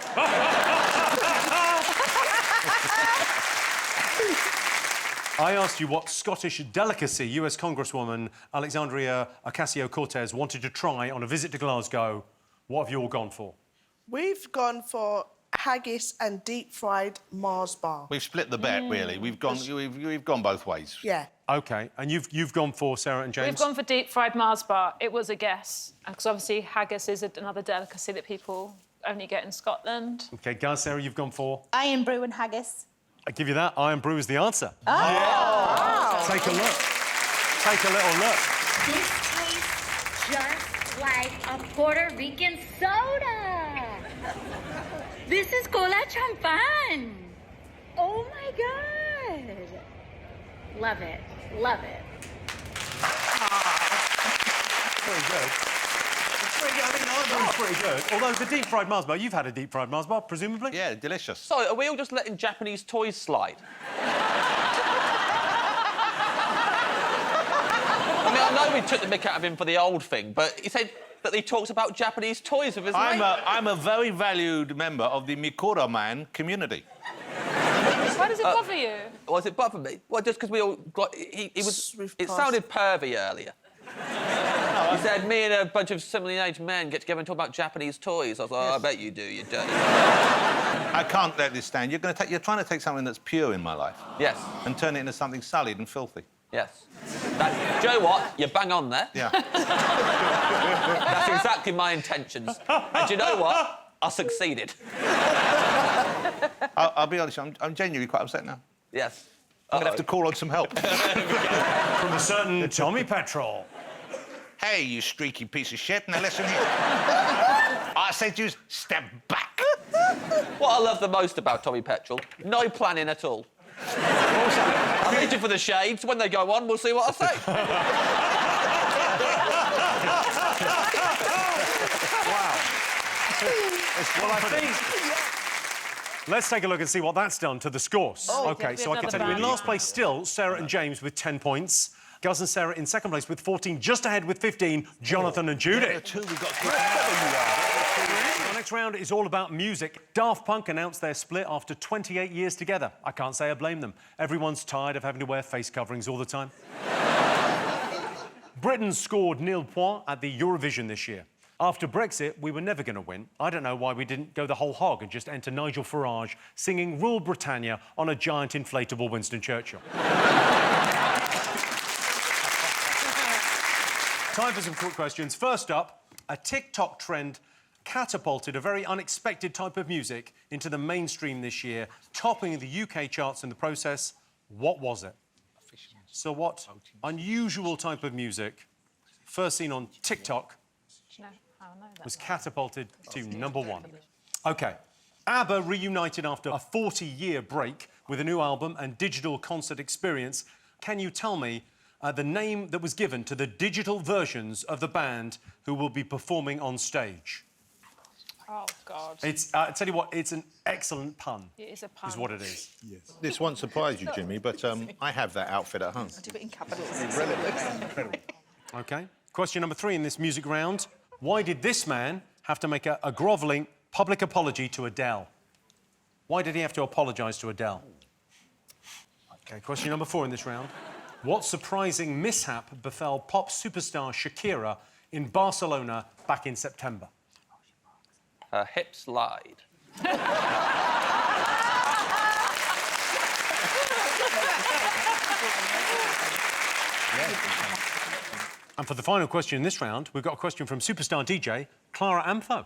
I asked you what Scottish delicacy US Congresswoman Alexandria Ocasio-Cortez wanted to try on a visit to Glasgow. What have you all gone for? We've gone for haggis and deep-fried Mars bar. We've split the bet, really. We've gone both ways. Yeah. OK, and you've gone for Sarah and James? We've gone for deep-fried Mars bar. It was a guess. Because obviously haggis is another delicacy that people only get in Scotland. OK, Guz, Sarah, you've gone for? Iron brew and haggis. I give you that. Iron brew is the answer. Oh! Wow. Take a look. Take a little look. This tastes just like a Puerto Rican soda. This is cola champagne. Oh my God. Love it. Love it. Pretty good. It's pretty good. Although the deep-fried Mars bar, you've had a deep-fried Mars bar, presumably? Yeah, delicious. So, are we all just letting Japanese toys slide? I mean, I know we took the mick out of him for the old thing, but he said that he talks about Japanese toys with his mate. I'm a very valued member of the Mikura Man community. Why does it bother you? Why does it bother me? Well, just because we all got... He was... It sounded pervy earlier. He said, me and a bunch of similarly aged men get together and talk about Japanese toys. I was like, oh, I bet you do, you dirty. I can't let this stand. You're trying to take something that's pure in my life. Yes. And turn it into something sullied and filthy. Yes. Do you know what? You're bang on there. Yeah. That's exactly my intentions. And do you know what? I succeeded. I'll be honest, I'm genuinely quite upset now. Yes. I'm going to have to call on some help. From a certain Tommy Petrol. Hey, you streaky piece of shit. Now listen here. I said you step back. What I love the most about Tommy Petrol, no planning at all. I'm reaching for the shades. When they go on, we'll see what I say. Wow. Well, I think... Let's take a look and see what that's done to the scores. Oh, OK, so I can tell you, in last place still, Sarah and James with 10 points. Guz and Sarah in second place with 14, just ahead with 15, Jonathan and Judi. The next round is all about music. Daft Punk announced their split after 28 years together. I can't say I blame them. Everyone's tired of having to wear face coverings all the time. Britain scored nil point at the Eurovision this year. After Brexit, we were never going to win. I don't know why we didn't go the whole hog and just enter Nigel Farage singing Rule Britannia on a giant inflatable Winston Churchill. Time for some quick questions. First up, a TikTok trend catapulted a very unexpected type of music into the mainstream this year, topping the UK charts in the process. What was it? So what unusual type of music, first seen on TikTok, was catapulted to #1? OK. ABBA reunited after a 40-year break with a new album and digital concert experience. Can you tell me the name that was given to the digital versions of the band who will be performing on stage? Oh, God. It's, I tell you what, it's an excellent pun. It is a pun. Is what it is. Yes. This won't surprise you, Jimmy, but I have that outfit at home. I do it in capitals. Incredible. OK. Question number 3 in this music round. Why did this man have to make a grovelling public apology to Adele? Why did he have to apologise to Adele? OK. Question number 4 in this round. What surprising mishap befell pop superstar Shakira in Barcelona back in September? Her hips lied. And for the final question in this round, we've got a question from superstar DJ Clara Amfo.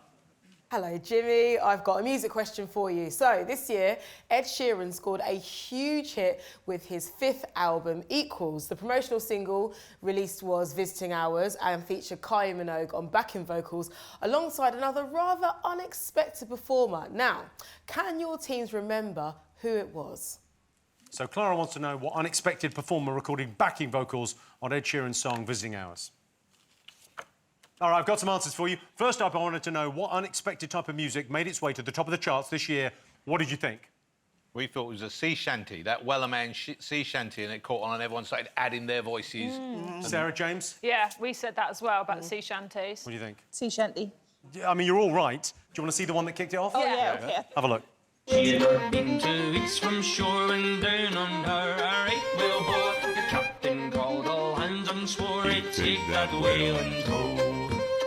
Hello, Jimmy. I've got a music question for you. So, this year, Ed Sheeran scored a huge hit with his 5th album, Equals. The promotional single released was Visiting Hours and featured Kylie Minogue on backing vocals alongside another rather unexpected performer. Now, can your teams remember who it was? So Clara wants to know what unexpected performer recorded backing vocals on Ed Sheeran's song Visiting Hours. All right, I've got some answers for you. First up, I wanted to know what unexpected type of music made its way to the top of the charts this year. What did you think? We thought it was a sea shanty, that Wellerman sea shanty, and it caught on and everyone started adding their voices. Sarah, James? Yeah, we said that as well about the sea shanties. What do you think? Sea shanty. Yeah, I mean, you're all right. Do you want to see the one that kicked it off? Oh, yeah, okay. Have a look. She had been 2 weeks from shore and down on her a right-whale boat. The captain called all hands and swore he'd take that whale in tow.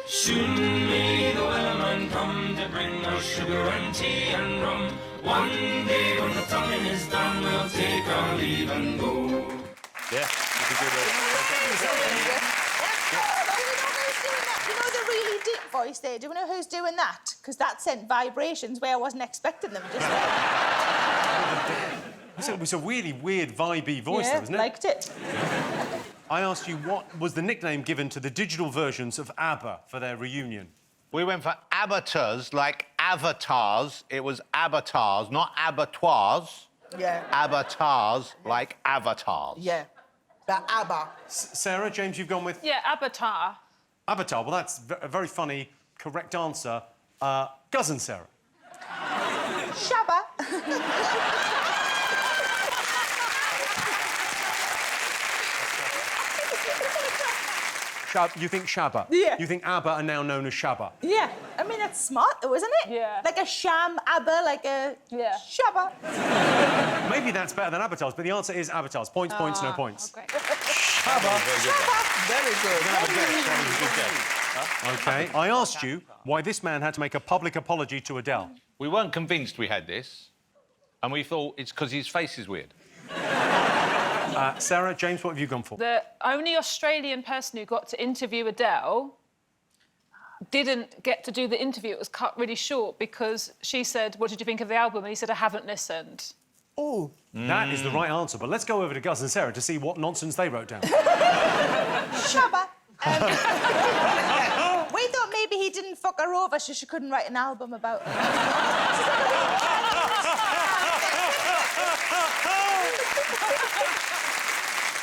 Soon may the whaleman come to bring us sugar and tea and rum. One day when the tonguing is done, we'll take our leave and go. Yeah, You know the really deep voice there? Do you know who's doing that? Because that sent vibrations where I wasn't expecting them just then. It was a really weird, vibey voice, Yeah, though, wasn't it? liked it. I asked you what was the nickname given to the digital versions of ABBA for their reunion. We went for abattoirs, like avatars. It was abattoirs, not abattoirs. Yeah. Avatars, like avatars. Yeah. But ABBA. Sarah, James, you've gone with? Yeah, Avatar. Avatar. Well, that's a very funny, correct answer. Guz and Sarah. Shabba. You think Shabba? Yeah. You think ABBA are now known as Shabba? Yeah. I mean, that's smart, though, isn't it? Yeah. Like a sham ABBA, like a shabba. Maybe that's better than avatars, but the answer is avatars. Points, points, no points. Okay. Shabba. Very good. OK. I asked you why this man had to make a public apology to Adele. We weren't convinced we had this, and we thought it's because his face is weird. Sarah, James, what have you gone for? The only Australian person who got to interview Adele didn't get to do the interview. It was cut really short because she said, "What did you think of the album?" And he said, "I haven't listened." Oh. That is the right answer, but let's go over to Guz and Sarah to see what nonsense they wrote down. Shabba. We thought maybe he didn't fuck her over, so she couldn't write an album about her.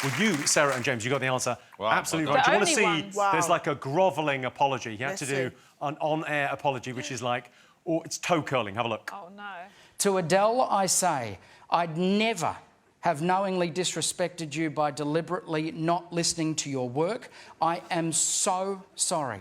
Well, you, Sarah and James, you got the answer. Wow, absolutely well right. Do you done. want to The see? only ones. Wow. There's like a grovelling apology. You had Let's to do see. an on-air apology, which is like, oh, it's toe curling. Have a look. Oh, no. To Adele, I say, I'd never have knowingly disrespected you by deliberately not listening to your work. I am so sorry.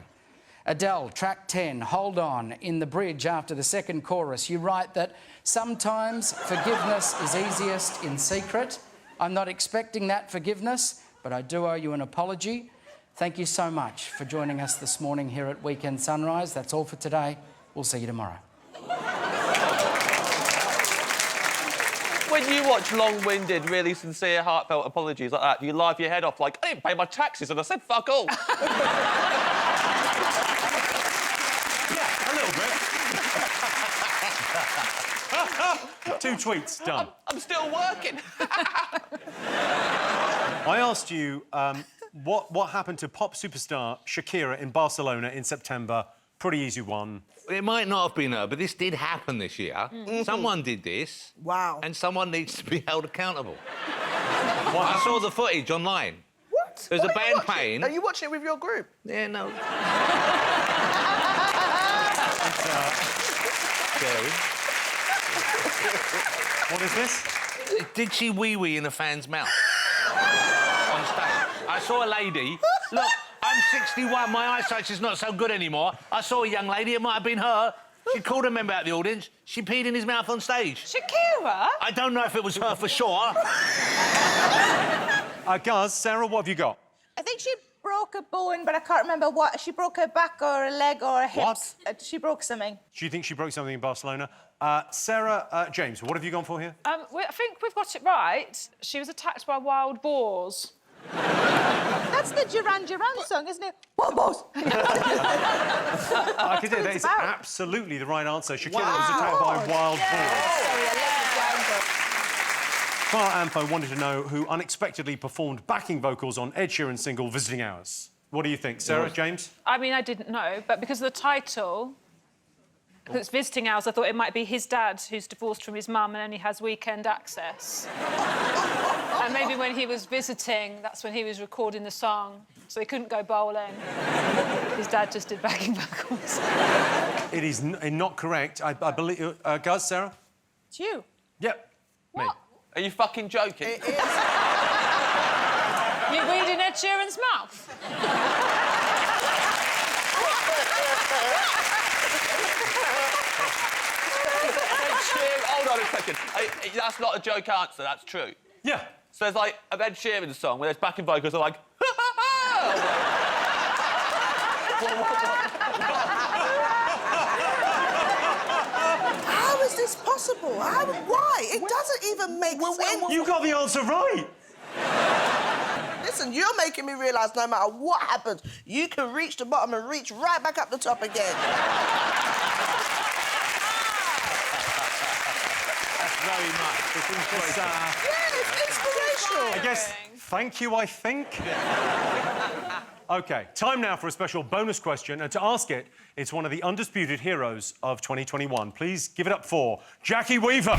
Adele, track 10, Hold On, in the bridge after the second chorus, you write that sometimes forgiveness is easiest in secret. I'm not expecting that forgiveness, but I do owe you an apology. Thank you so much for joining us this morning here at Weekend Sunrise. That's all for today. We'll see you tomorrow. When you watch long-winded, really sincere, heartfelt apologies like that, you laugh your head off like, I didn't pay my taxes and I said fuck all. A little bit. 2 tweets, done. I'm still working. I asked you what happened to pop superstar Shakira in Barcelona in September. Pretty easy one. It might not have been her, but this did happen this year. Mm-hmm. Someone did this. Wow. And someone needs to be held accountable. I saw the footage online. What? There's What a are you band watching? playing. Are you watching it with your group? Yeah, no. Scary. What is this? Did she wee-wee in a fan's mouth? On stage. I saw a lady. Look, I'm 61, my eyesight's just not so good anymore. I saw a young lady, it might have been her. She called a member out of the audience. She peed in his mouth on stage. Shakira? I don't know if it was her for sure. Guz, Sarah, what have you got? I think she broke a bone, but I can't remember what. She broke her back or a leg or a hip. What? She broke something. Do you think she broke something in Barcelona? Sarah, James, what have you gone for here? I think we've got it right. She was attacked by wild boars. That's the Duran Duran song, isn't it? Boss. I can tell you that is absolutely the right answer. Shakira was attacked by wild boars. Clara Amfo wanted to know who unexpectedly performed backing vocals on Ed Sheeran's single Visiting Hours. What do you think, Sarah, James? I mean, I didn't know, but because of the title, because it's Visiting Hours, I thought it might be his dad who's divorced from his mum and only has weekend access. And maybe when he was visiting, that's when he was recording the song, so he couldn't go bowling. His dad just did backing vocals. It is not correct. I believe... Guz, Sarah? It's you. Yep. What? Me. Are you fucking joking? You read in Ed Sheeran's mouth? Hold on a second. That's not a joke answer, that's true. Yeah. So there's like an Ed Sheeran song where there's backing vocals are like... How is this possible? Why? It doesn't even make sense. You got the answer right. Listen, you're making me realise no matter what happens, you can reach the bottom and reach right back up the top again. That's very much. It's inspirational. I guess, thank you, I think. OK, time now for a special bonus question, and to ask it, it's one of the undisputed heroes of 2021. Please give it up for Jackie Weaver.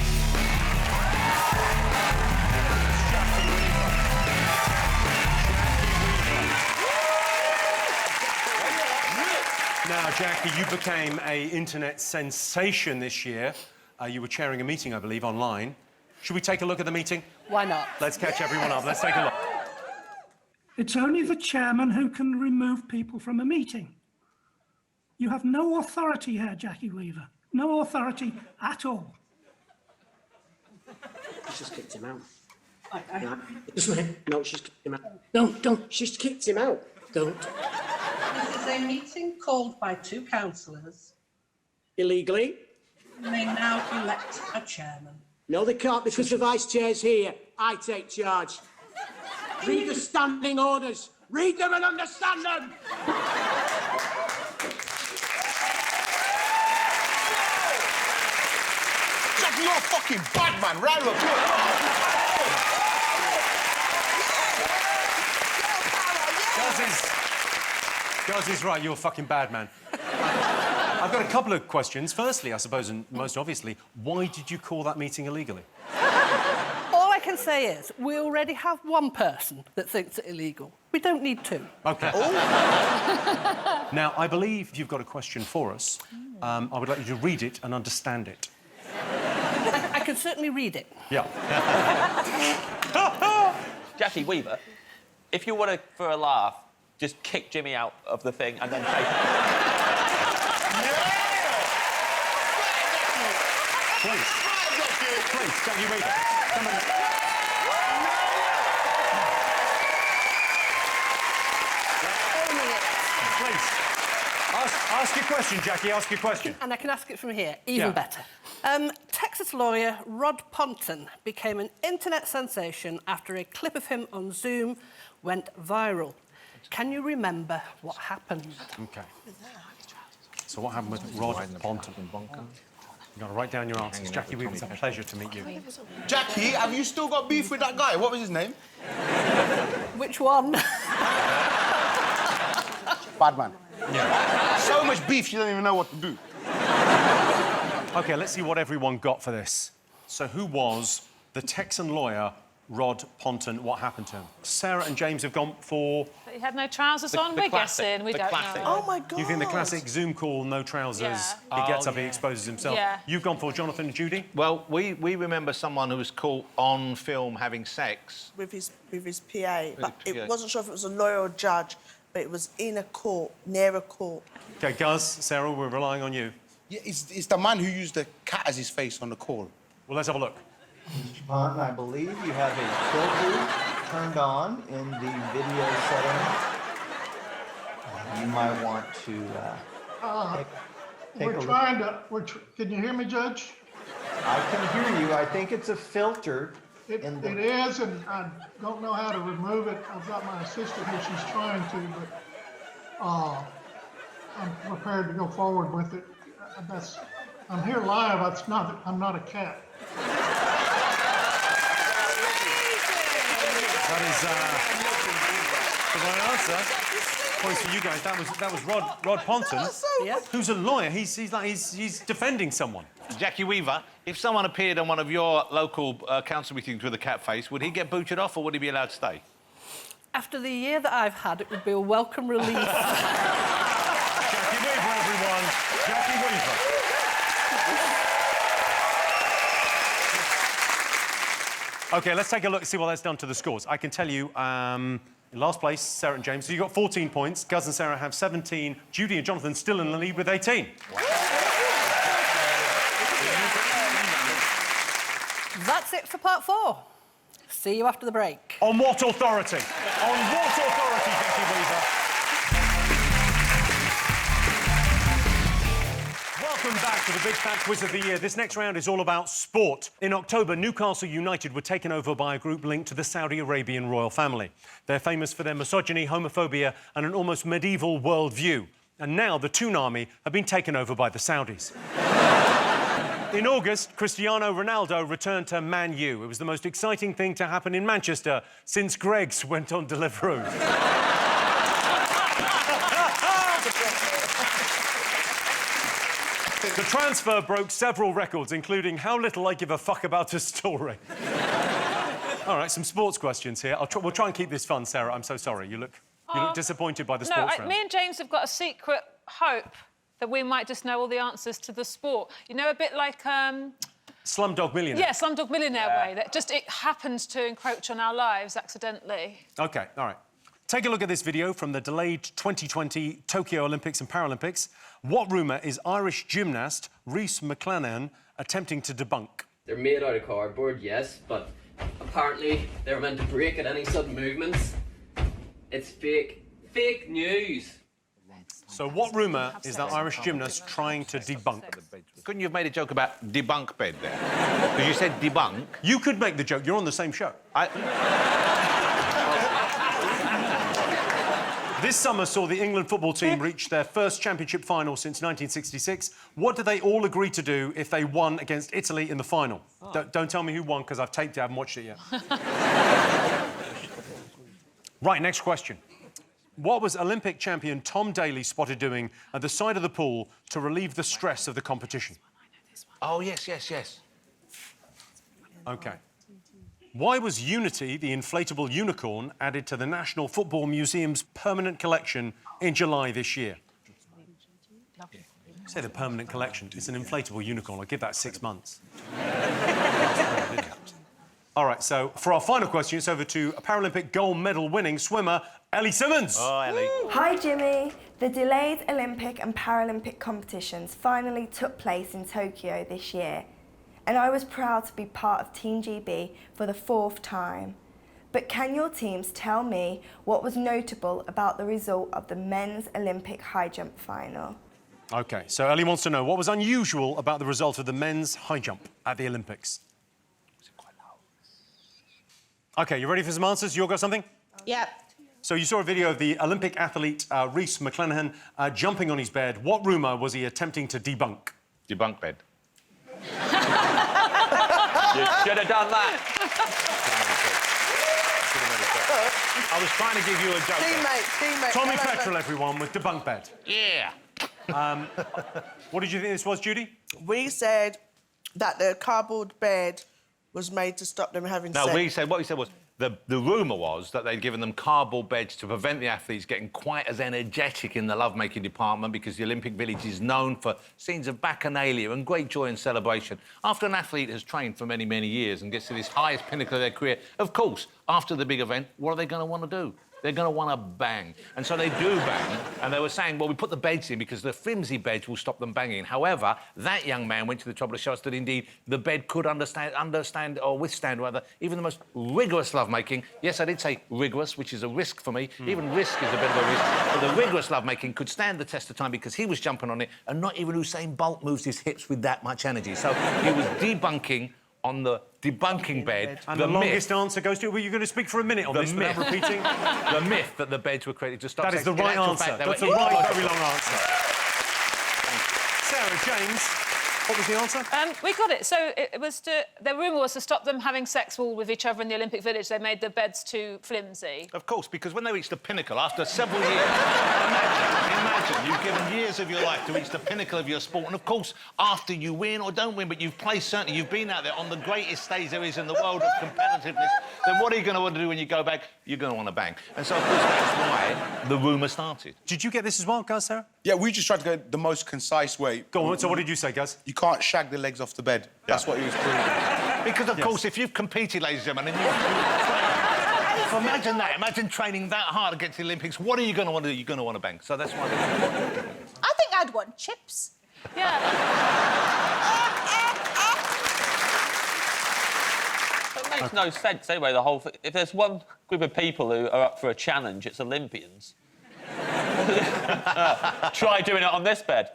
Now, Jackie, you became an internet sensation this year. You were chairing a meeting, I believe, online. Should we take a look at the meeting? Why not? Let's catch everyone up. Let's take a look. It's only the chairman who can remove people from a meeting. You have no authority here, Jackie Weaver. No authority at all. She's just kicked him out. No, she's kicked him out. No, don't. She's kicked him out. Don't. This is a meeting called by two councillors. Illegally? They now elect a chairman. No, they can't, because the vice chair's here. I take charge. Read the standing orders. Read them and understand them. Jackie, you're a fucking bad man. Round of Guz is right, you're a fucking bad man. I've got a couple of questions. Firstly, I suppose, and most obviously, why did you call that meeting illegally? All I can say is we already have one person that thinks it illegal. We don't need two. OK. Now, I believe you've got a question for us. I would like you to read it and understand it. I can certainly read it. Yeah. Jackie Weaver, if you want to, for a laugh, just kick Jimmy out of the thing and then take... Please, Jackie Weaver, come on. Please, ask your question, Jackie, ask your question. And I can ask it from here, even better. Texas lawyer Rod Ponton became an internet sensation after a clip of him on Zoom went viral. Can you remember what happened? OK. So what happened with Rod Ponton? You've got to write down your answers. Jackie Weaver, it's a pleasure to meet you. Jackie, have you still got beef with that guy? What was his name? Which one? Bad man. Yeah. So much beef, you don't even know what to do. OK, let's see what everyone got for this. So who was the Texan lawyer Rod Ponton? What happened to him? Sarah and James have gone for... He had no trousers on, we're guessing. We don't know. Oh, my God. You think the classic Zoom call, no trousers, Yeah. he gets up, he exposes himself. Yeah. You've gone for Jonathan and Judi? Well, we remember someone who was caught on film having sex. With his PA, but it wasn't sure if it was a lawyer or judge, but it was in a court, near a court. OK, Guz, Sarah, we're relying on you. Yeah, it's the man who used the cat as his face on the call. Well, let's have a look. Mr. Ponton, I believe you have a filter turned on in the video settings. You might want to take a look. Can you hear me, Judge? I can hear you. I think it's a filter in the... It is, and I don't know how to remove it. I've got my assistant here, she's trying to, but I'm prepared to go forward with it. I'm here live, I'm not a cat. That is the right answer. Points for you guys. That was Rod Ponton, who's a lawyer. He's defending someone. Jackie Weaver, if someone appeared on one of your local council meetings with a cat face, would he get booted off or would he be allowed to stay? After the year that I've had, it would be a welcome relief. Jackie Weaver, everyone. Jackie Weaver. OK, let's take a look and see what that's done to the scores. I can tell you, in last place, Sarah and James, so you got 14 points. Guz and Sarah have 17. Judi and Jonathan still in the lead with 18. That's it for part 4. See you after the break. On what authority? On what authority, Jackie Weaver? Welcome back to the Big Fat Quiz of the Year. This next round is all about sport. In October, Newcastle United were taken over by a group linked to the Saudi Arabian royal family. They're famous for their misogyny, homophobia and an almost medieval worldview. And now the Toonami have been taken over by the Saudis. In August, Cristiano Ronaldo returned to Man U. It was the most exciting thing to happen in Manchester since Greggs went on Deliveroo. The transfer broke several records, including how little I give a fuck about a story. All right, some sports questions here. We'll try and keep this fun, Sarah. I'm so sorry. You look disappointed by the sports round. Me and James have got a secret hope that we might just know all the answers to the sport. You know, a bit like... Slumdog Millionaire. Yeah, Slumdog Millionaire way. That just, it happens to encroach on our lives accidentally. OK, all right. Take a look at this video from the delayed 2020 Tokyo Olympics and Paralympics. What rumour is Irish gymnast Rhys McClanahan attempting to debunk? They're made out of cardboard, yes, but apparently they're meant to break at any sudden movements. It's fake. Fake news. So what rumour is that Irish gymnast trying to debunk? Couldn't you have made a joke about debunk bed there? Because you said debunk. You could make the joke. You're on the same show. This summer saw the England football team reach their first championship final since 1966. What did they all agree to do if they won against Italy in the final? Don't tell me who won, because I've taped it, I haven't watched it yet. Right, next question. What was Olympic champion Tom Daley spotted doing at the side of the pool to relieve the stress of the competition? Oh, yes, yes, yes. OK. Why was Unity, the inflatable unicorn, added to the National Football Museum's permanent collection in July this year? Say the permanent collection. It's an inflatable unicorn. I'll give that 6 months. All right, so for our final question, it's over to a Paralympic gold medal winning swimmer, Ellie Simmonds. Oh, Ellie. Hi, Jimmy. The delayed Olympic and Paralympic competitions finally took place in Tokyo this year, and I was proud to be part of Team GB for the 4th time. But can your teams tell me what was notable about the result of the men's Olympic high jump final? OK, so Ellie wants to know what was unusual about the result of the men's high jump at the Olympics. OK, you ready for some answers? You all got something? Yep. So you saw a video of the Olympic athlete Rhys McClanahan jumping on his bed. What rumour was he attempting to debunk? Debunk bed. You should have done that. I was trying to give you a joke. Teammate. Tommy Petrel, everyone, with debunk bed. Yeah. What did you think this was, Judi? We said that the cardboard bed was made to stop them having sex. No, what we said was the rumour was that they'd given them cardboard beds to prevent the athletes getting quite as energetic in the lovemaking department, because the Olympic Village is known for scenes of bacchanalia and great joy and celebration. After an athlete has trained for many, many years and gets to this highest pinnacle of their career, of course, after the big event, what are they going to want to do? They're going to want to bang. And so they do bang. And they were saying, well, we put the beds in because the flimsy beds will stop them banging. However, that young man went to the trouble to show us that, indeed, the bed could understand or withstand, rather, even the most rigorous lovemaking. Yes, I did say rigorous, which is a risk for me. Even risk is a bit of a risk. But the rigorous lovemaking could stand the test of time because he was jumping on it, and not even Usain Bolt moves his hips with that much energy. So he was debunking on the debunking bed. And the longest answer goes to... Were you going to speak for a minute on this without repeating? The myth that the beds were created to stop That is sex. the right In actual answer. fact, they That's were the right, ecological. very long answer. Sarah, James, what was the answer? We got it. So it was to... The rumour was to stop them having sex all with each other in the Olympic Village. They made the beds too flimsy. Of course, because when they reach the pinnacle, after several years... imagine, you've given years of your life to reach the pinnacle of your sport, and of course, after you win or don't win, but you've played, certainly, you've been out there on the greatest stage there is in the world of competitiveness, then what are you going to want to do when you go back? You're going to want to bang. And so, of course, that's why the rumour started. Did you get this as well, Guz, Sarah? Yeah, we just tried to go the most concise way. Go on, so what did you say, Guz? You can't shag the legs off the bed. That's what he was proving. Because, of course, if you've competed, ladies and gentlemen, and so imagine that. Imagine training that hard to get to the Olympics. What are you going to want to do? You're going to want to bang. So that's why... I think I'd want chips. Yeah. It makes no sense anyway, the whole thing. If there's one group of people who are up for a challenge, it's Olympians. Try doing it on this bed.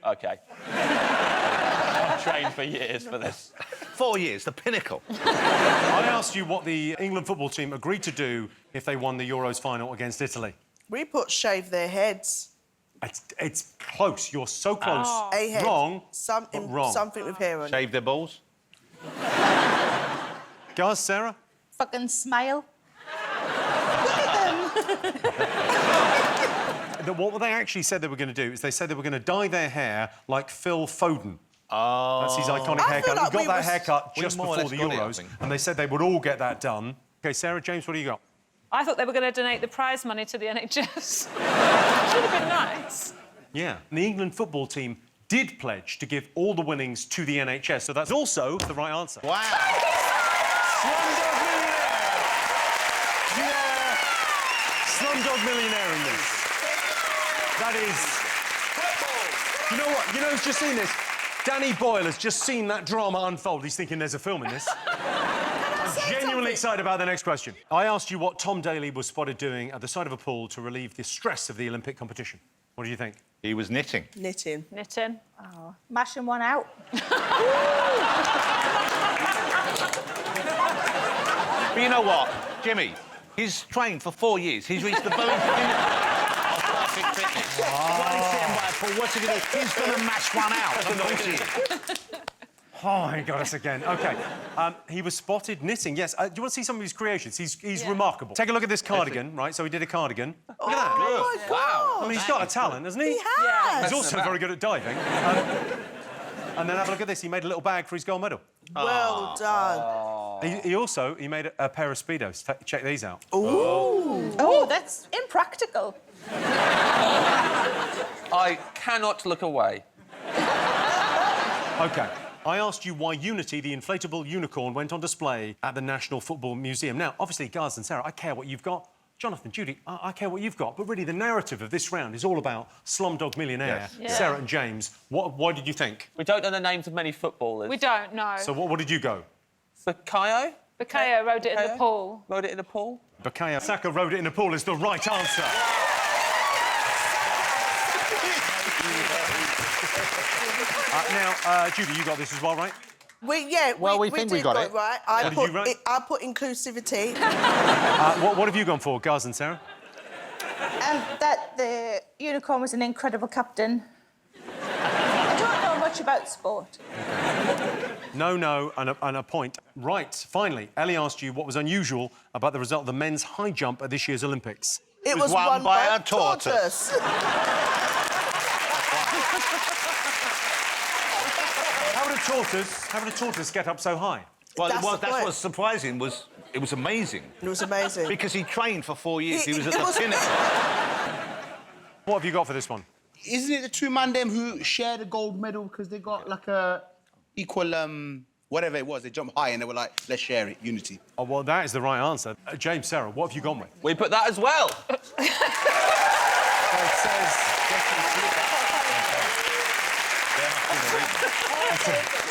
OK. I've trained for years for this. 4 years, the pinnacle. I asked you what the England football team agreed to do if they won the Euros final against Italy. We put shave their heads. It's close. You're so close. Oh. A head. Wrong. Wrong. Something with hair on it. Shave their balls? Guz, Sarah? Fucking smile. What they actually said they were going to do is they said they were going to dye their hair like Phil Foden. Oh. That's his iconic haircut. like He got we that was- haircut we just more or before less the got it, I Euros, think. and they said they would all get that done. OK, Sarah, James, what do you got? I thought they were going to donate the prize money to the NHS. Should have been nice. Yeah, and the England football team did pledge to give all the winnings to the NHS, so that's also the right answer. Wow. Slumdog Millionaire! Yeah! Slumdog Millionaire in this. That is... You know what? You know who's just seen this? Danny Boyle has just seen that drama unfold. He's thinking there's a film in this. I'm genuinely excited about the next question. I asked you what Tom Daley was spotted doing at the side of a pool to relieve the stress of the Olympic competition. What do you think? He was knitting. Knitting. Knitting. Oh, mashing one out. But you know what, Jimmy? He's trained for 4 years. He's reached the very pinnacle of perfect fitness. While he's sitting by a pool, what's he going to do? He's going to mash one out. Of course he is. Oh, he got us again. OK. He was spotted knitting, yes. Do you want to see some of his creations? He's remarkable. Take a look at this cardigan, right? So he did a cardigan. Look at that. Oh, my God. I mean, he's got a talent, hasn't he? He has. He's also very good at diving. And then have a look at this. He made a little bag for his gold medal. Well done. He also made a pair of Speedos. Check these out. Ooh. Oh, that's impractical. I cannot look away. OK. I asked you why Unity, the inflatable unicorn, went on display at the National Football Museum. Now, obviously, Guz and Sarah, I care what you've got. Jonathan, Judy, I care what you've got. But really, the narrative of this round is all about Slumdog Millionaire. Yes. Yeah. Sarah and James, why did you think? We don't know the names of many footballers. We don't know. So what did you go? Bukayo? Bukayo rode it in the pool. Rode it in the pool? Bukayo Saka rode it in a pool is the right answer. Now, Judy, you got this as well, right? We think we did got go it. right. What did you write? I put inclusivity. What have you gone for, Guz and Sarah? That the unicorn was an incredible captain. I don't know much about sport. No, and a point. Right, finally, Ellie asked you what was unusual about the result of the men's high jump at this year's Olympics. It was won by a tortoise. How would a tortoise get up so high? Well, That's the that's point. what's surprising was it was amazing. It was amazing. Because he trained for 4 years. He was at it the was- pinnacle. What have you got for this one? Isn't it the two man them who shared a gold medal because they got like a equal whatever it was? They jumped high and they were like, let's share it, unity. Oh, well, that is the right answer. James, Sarah, what have you gone with? We put that as well. It says...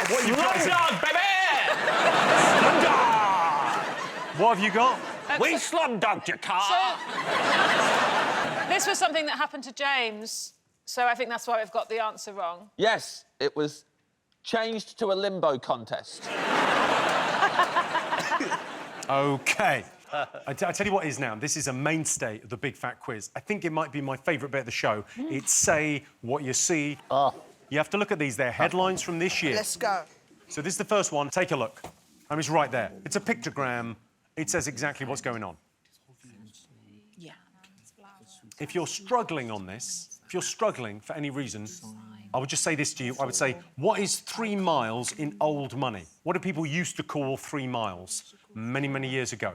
What you got is Slumdog, baby! What have you got? We slumdogged your car. This was something that happened to James, so I think that's why we've got the answer wrong. Yes, it was changed to a limbo contest. OK. I tell you what is now, this is a mainstay of the Big Fat Quiz. I think it might be my favourite bit of the show. It's Say What You See. You have to look at these. They're headlines from this year. Let's go. So this is the first one. Take a look. I mean, it's right there. It's a pictogram. It says exactly what's going on. Yeah. If you're struggling on this, if you're struggling for any reason, I would just say this to you. I would say, what is 3 miles in old money? What do people used to call 3 miles many, many years ago?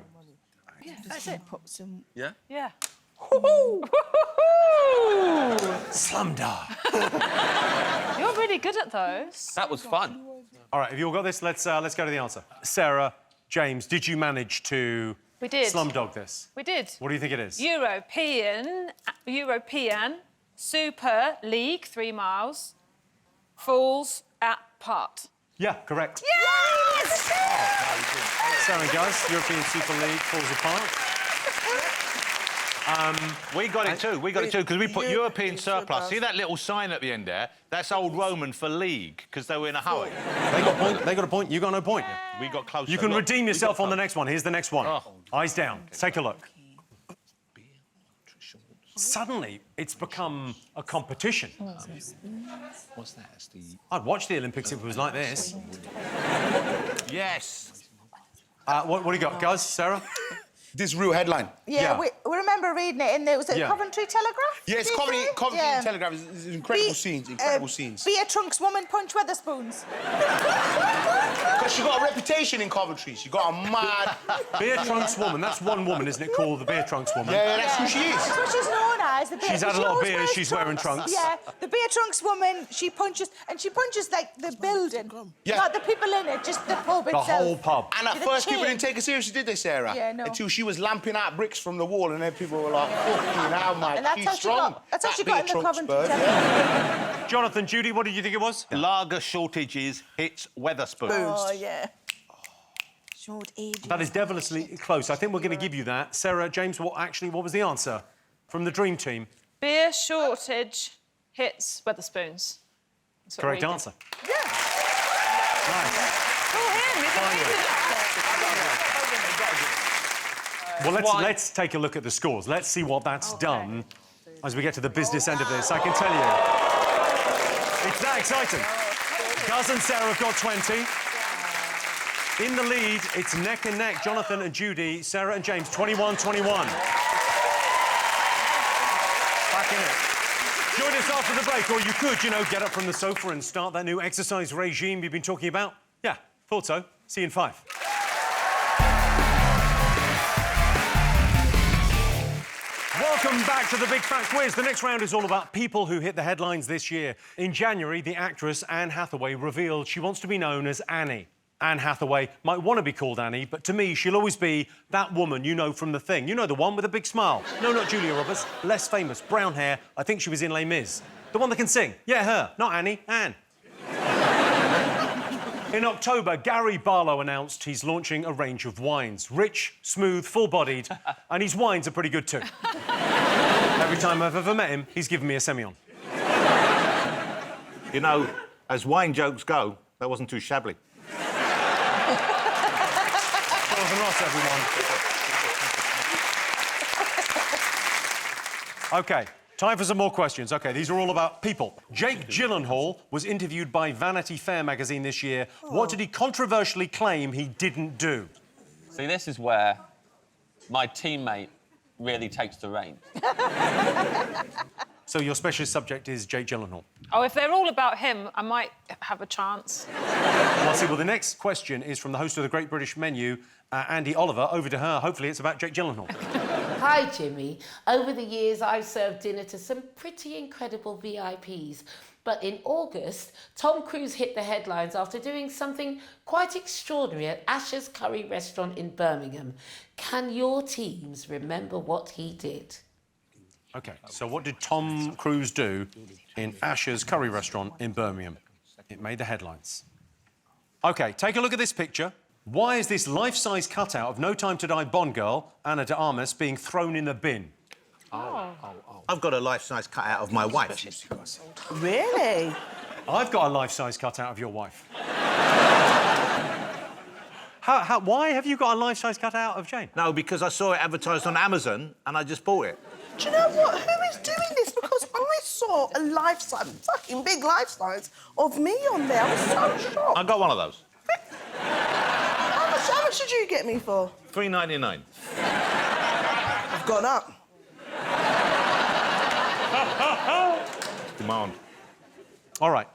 Yeah, that's it. Put some... Yeah? Yeah. Slumdog. You're really good at those. That was fun. All right, have you all got this? Let's go to the answer. Sarah, James, did you manage to We did. slumdog this? We did. What do you think it is? European, Super League, 3 miles, falls at part. Yeah, correct. Yes! Sorry, guys, European Super League falls apart. We got it too. We got it too because we put European surplus. See that little sign at the end there? That's Old Roman for league because they were in a hurry. They got a point. They got a point. You got no point. We got closer. You can Look, redeem yourself on the next one. Here's the next one. Oh. Eyes down. Take a look. Suddenly, it's become a competition. What's that? It's the... I'd watch the Olympics if it was like this. Yes. What do you got, Guz? Sarah? This real headline. Yeah, we remember reading it in there. Was it Yeah. Coventry Telegraph? Yeah, it's Coventry Telegraph. It's incredible scenes. Incredible scenes. Beer trunks woman punch Weatherspoons. Because she got a reputation in Coventry. She got a mad... Beer trunks woman. That's one woman, isn't it, called the beer trunks woman? Yeah, that's who she is. That's what she's known as. The beer, She's had a she lot of always beers, wears she's wearing trunks. Yeah, the beer trunks woman, she punches like the building. Yeah. Not the people in it, just the pub itself. The whole pub. And at The first, people chain. didn't take her seriously, did they, Sarah? Yeah, no. Until she was lamping out bricks from the wall, and then people were like, fucking hell, mate, And that's she's how she strong. got. That's how she That got in beer the trunks, Coventry bird. Telegraph. Jonathan, Judy, what did you think it was? Lager shortages hits Weatherspoons. Oh yeah. Short age. That is devilishly close. I think we're going to give you that. Sarah, James, what was the answer from the Dream Team? Beer shortage hits Weatherspoons. That's what Correct we did. answer. Yeah. Nice. Go him. He's amazing. Well, let's take a look at the scores. Let's see what that's done as we get to the business end of this. I can tell you, it's that exciting. Guz and Sarah have got 20. In the lead, it's neck and neck. Jonathan and Judy, Sarah and James, 21-21. Back in it. Join us after the break, or you could, get up from the sofa and start that new exercise regime you've been talking about. Yeah, thought so. See you in 5. Welcome back to the Big Fat Quiz. The next round is all about people who hit the headlines this year. In January, the actress Anne Hathaway revealed she wants to be known as Annie. Anne Hathaway might want to be called Annie, but to me, she'll always be that woman you know from The Thing. You know, the one with a big smile. No, not Julia Roberts. Less famous. Brown hair. I think she was in Les Mis. The one that can sing. Yeah, her. Not Annie. Anne. In October, Gary Barlow announced he's launching a range of wines. Rich, smooth, full-bodied, and his wines are pretty good too. Every time I've ever met him, he's given me a Semillon. You know, as wine jokes go, that wasn't too shabby. Jonathan Ross, everyone. OK, time for some more questions. OK, these are all about people. Jake Gyllenhaal was interviewed by Vanity Fair magazine this year. What did he controversially claim he didn't do? See, this is where my teammate really takes the reins. So your specialist subject is Jake Gyllenhaal? Oh, if they're all about him, I might have a chance. Well, the next question is from the host of the Great British Menu, Andi Oliver. Over to her. Hopefully it's about Jake Gyllenhaal. Hi, Jimmy. Over the years, I've served dinner to some pretty incredible VIPs. But in August, Tom Cruise hit the headlines after doing something quite extraordinary at Asher's Curry restaurant in Birmingham. Can your teams remember what he did? OK, so what did Tom Cruise do in Asher's Curry restaurant in Birmingham? It made the headlines. OK, take a look at this picture. Why is this life-size cutout of No Time to Die Bond girl, Ana de Armas, being thrown in the bin? I've got a life-size cutout of my wife. Really? I've got a life-size cutout of your wife. Why have you got a life-size cutout of Jane? No, because I saw it advertised on Amazon and I just bought it. Do you know what? Who is doing this? Because I saw a life-size, fucking big life-size of me on there. I was so shocked. I got one of those. How much did you get me for? $3.99. I've gone up. Demand. All right.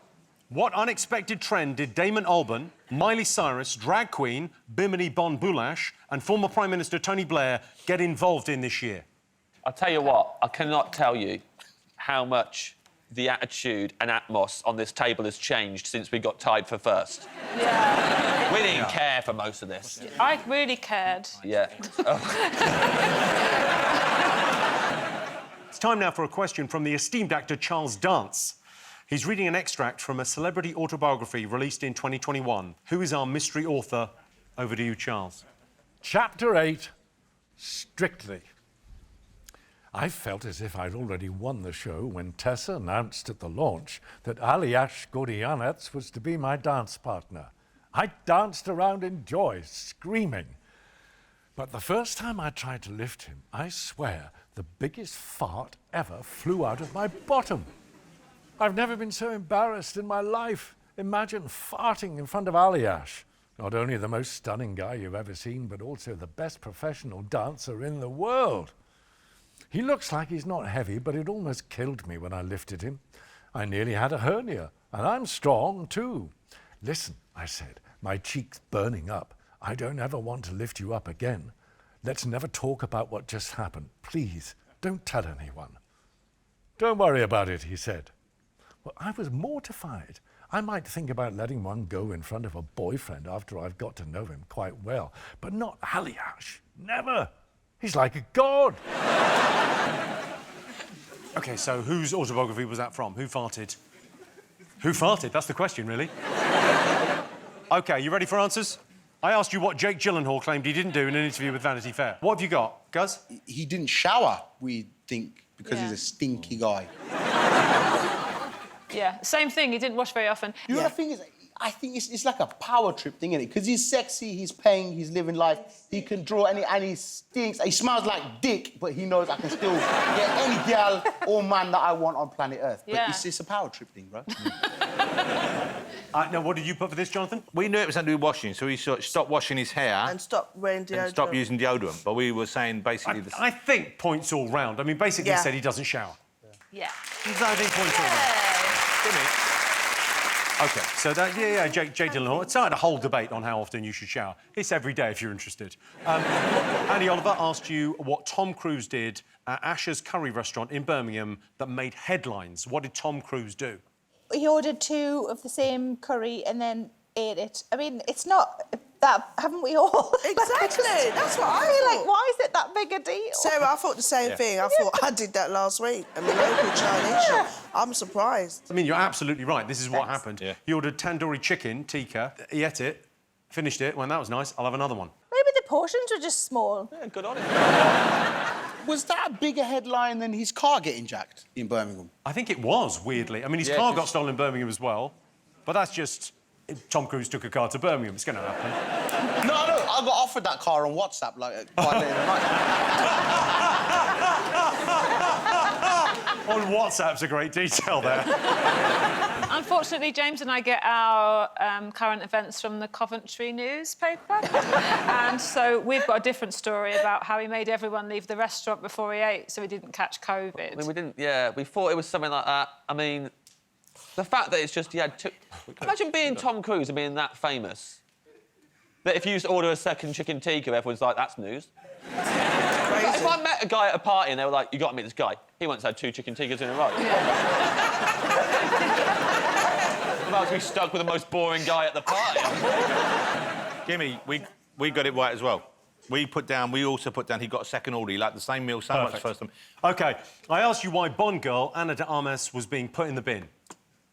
What unexpected trend did Damon Albarn, Miley Cyrus, drag queen Bimini Bon Boulash and former Prime Minister Tony Blair get involved in this year? I'll tell you what, I cannot tell you how much the attitude and atmos on this table has changed since we got tied for first. Yeah. We didn't care for most of this. I really cared. Yeah. It's time now for a question from the esteemed actor Charles Dance. He's reading an extract from a celebrity autobiography released in 2021. Who is our mystery author? Over to you, Charles. Chapter 8, Strictly. I felt as if I'd already won the show when Tessa announced at the launch that Aliash Gorianets was to be my dance partner. I danced around in joy, screaming. But the first time I tried to lift him, I swear the biggest fart ever flew out of my bottom. I've never been so embarrassed in my life. Imagine farting in front of Aliash. Not only the most stunning guy you've ever seen, but also the best professional dancer in the world. He looks like he's not heavy, but it almost killed me when I lifted him. I nearly had a hernia, and I'm strong too. Listen, I said, my cheek's burning up. I don't ever want to lift you up again. Let's never talk about what just happened. Please, don't tell anyone. Don't worry about it, he said. Well, I was mortified. I might think about letting one go in front of a boyfriend after I've got to know him quite well, but not Aliash. Never. He's like a god. OK, so whose autobiography was that from? Who farted? Who farted? That's the question, really. OK, you ready for answers? I asked you what Jake Gyllenhaal claimed he didn't do in an interview with Vanity Fair. What have you got, Guz? He didn't shower, we think, because he's a stinky guy. Yeah, same thing. He didn't wash very often. You know, the thing is, I think it's like a power trip thing, isn't it? Because he's sexy, he's paying, he's living life, he can draw and he stinks. He smells like dick, but he knows I can still get any girl or man that I want on planet Earth. But it's a power trip thing, right? Now, what did you put for this, Jonathan? We knew it was something to do with washing, so he stopped washing his hair. And stopped wearing deodorant. And stopped using deodorant. But we were saying basically... I think points all round. I mean, basically he said he doesn't shower. Yeah. I think points all round. OK, so that, Jake Gyllenhaal. It started a whole debate on how often you should shower. It's every day if you're interested. Andi Oliver asked you what Tom Cruise did at Asher's Curry restaurant in Birmingham that made headlines. What did Tom Cruise do? He ordered 2 of the same curry and then ate it. I mean, it's not that... Haven't we all? Exactly. That's what I feel thought. like, why is it that big a deal? Sarah, I thought the same thing. I thought I did that last week. I mean, local Chinese shop. I'm surprised. I mean, you're absolutely right. This is what happened. Yeah. He ordered tandoori chicken, tikka. He ate it, finished it. Well, that was nice. I'll have another one. Maybe the portions were just small. Yeah, good on him. Was that a bigger headline than his car getting jacked in Birmingham? I think it was, weirdly. I mean, his car got stolen in Birmingham as well, but that's just... Tom Cruise took a car to Birmingham. It's going to happen. No, I got offered that car on WhatsApp, like, quite late in the night. On WhatsApp's a great detail there. Unfortunately, James and I get our current events from the Coventry newspaper. And so we've got a different story about how he made everyone leave the restaurant before he ate so he didn't catch COVID. I mean, we didn't... Yeah, we thought it was something like that. I mean, the fact that it's just he had 2... Imagine being Tom Cruise and being that famous. That if you used to order a second chicken tikka, everyone's like, that's news. If I met a guy at a party and they were like, you got to meet this guy, he once had 2 chicken tikkas in a row. I'm about to be stuck with the most boring guy at the party. Gimme, we got it right as well. We also put down he got a second order. He liked the same meal so much first time. OK, I asked you why Bond girl Ana de Armas was being put in the bin.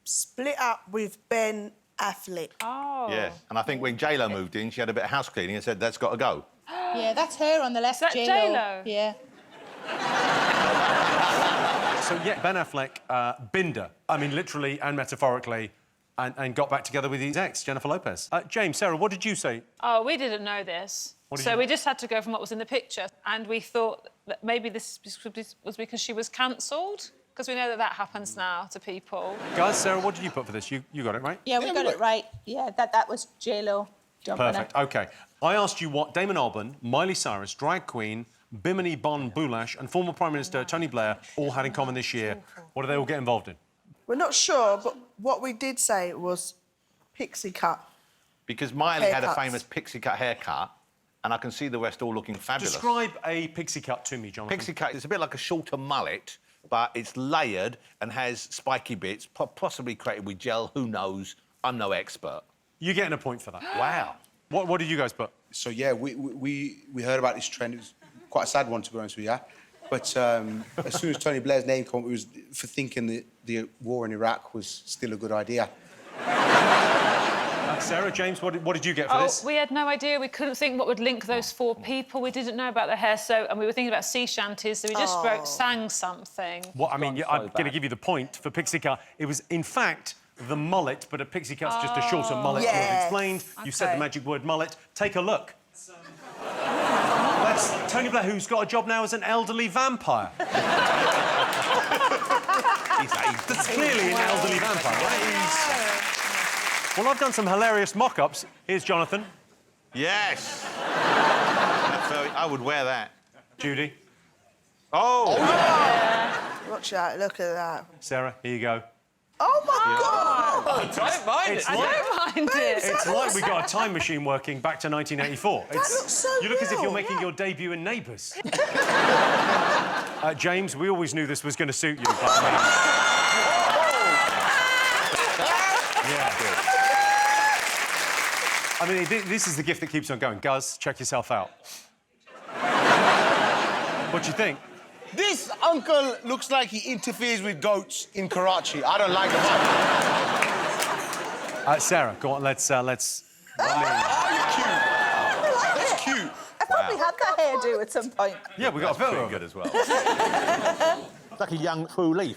Split up with Ben Affleck. Oh. Yeah, and I think when J-Lo moved in, she had a bit of house cleaning and said, that's got to go. Yeah, that's her on the left, Is that J-Lo? Yeah. So, yeah, Ben Affleck, Binder. I mean, literally and metaphorically, and got back together with his ex, Jennifer Lopez. James, Sarah, what did you say? Oh, we didn't know this. So we just had to go from what was in the picture, and we thought that maybe this was because she was cancelled, because we know that happens now to people. Guys, Sarah, what did you put for this? You got it right? Yeah, we got it right. Yeah, that was J-Lo jumping Perfect. OK. I asked you what Damon Albarn, Miley Cyrus, drag queen, Bimini Bon Boulash and former Prime Minister Tony Blair all had in common this year. What do they all get involved in? We're not sure, but what we did say was pixie cut. Because Miley had a Haircuts. famous pixie cut haircut, and I can see the rest all looking fabulous. Describe a pixie cut to me, Jonathan. Pixie cut is a bit like a shorter mullet, but it's layered and has spiky bits, possibly created with gel. Who knows? I'm no expert. You're getting a point for that. Wow. What did you guys put? So, yeah, we heard about this trend. It was quite a sad one, to be honest with you. But as soon as Tony Blair's name came up, it was for thinking that the war in Iraq was still a good idea. Sarah, James, what did you get for this? We had no idea. We couldn't think what would link those four people. We didn't know about their hair, and we were thinking about sea shanties, so we just sang something. Well, I mean, I'm going to give you the point for pixie cut. It was, in fact, the mullet, but a pixie cut's just a shorter mullet. You have explained. You said the magic word mullet. Take a look. That's Tony Blair, who's got a job now as an elderly vampire. That's clearly an elderly vampire, right? Well, I've done some hilarious mock-ups. Here's Jonathan. Yes. I would wear that. Judi. Oh! Watch out, look at that. Sarah, here you go. Oh, my God! I don't mind it. I don't mind it. It's like we got a time machine working back to 1984. That looks so You look as if real, you're making your debut in Neighbours. James, we always knew this was going to suit you. But, yeah. I mean, this is the gift that keeps on going. Guz, check yourself out. What do you think? This uncle looks like he interferes with goats in Karachi. I don't like him. Sarah, go on, let's... Oh, you're cute. That's cute. I probably had that hairdo at some point. Yeah, we got a photo of good it as well. It's like a young true leaf.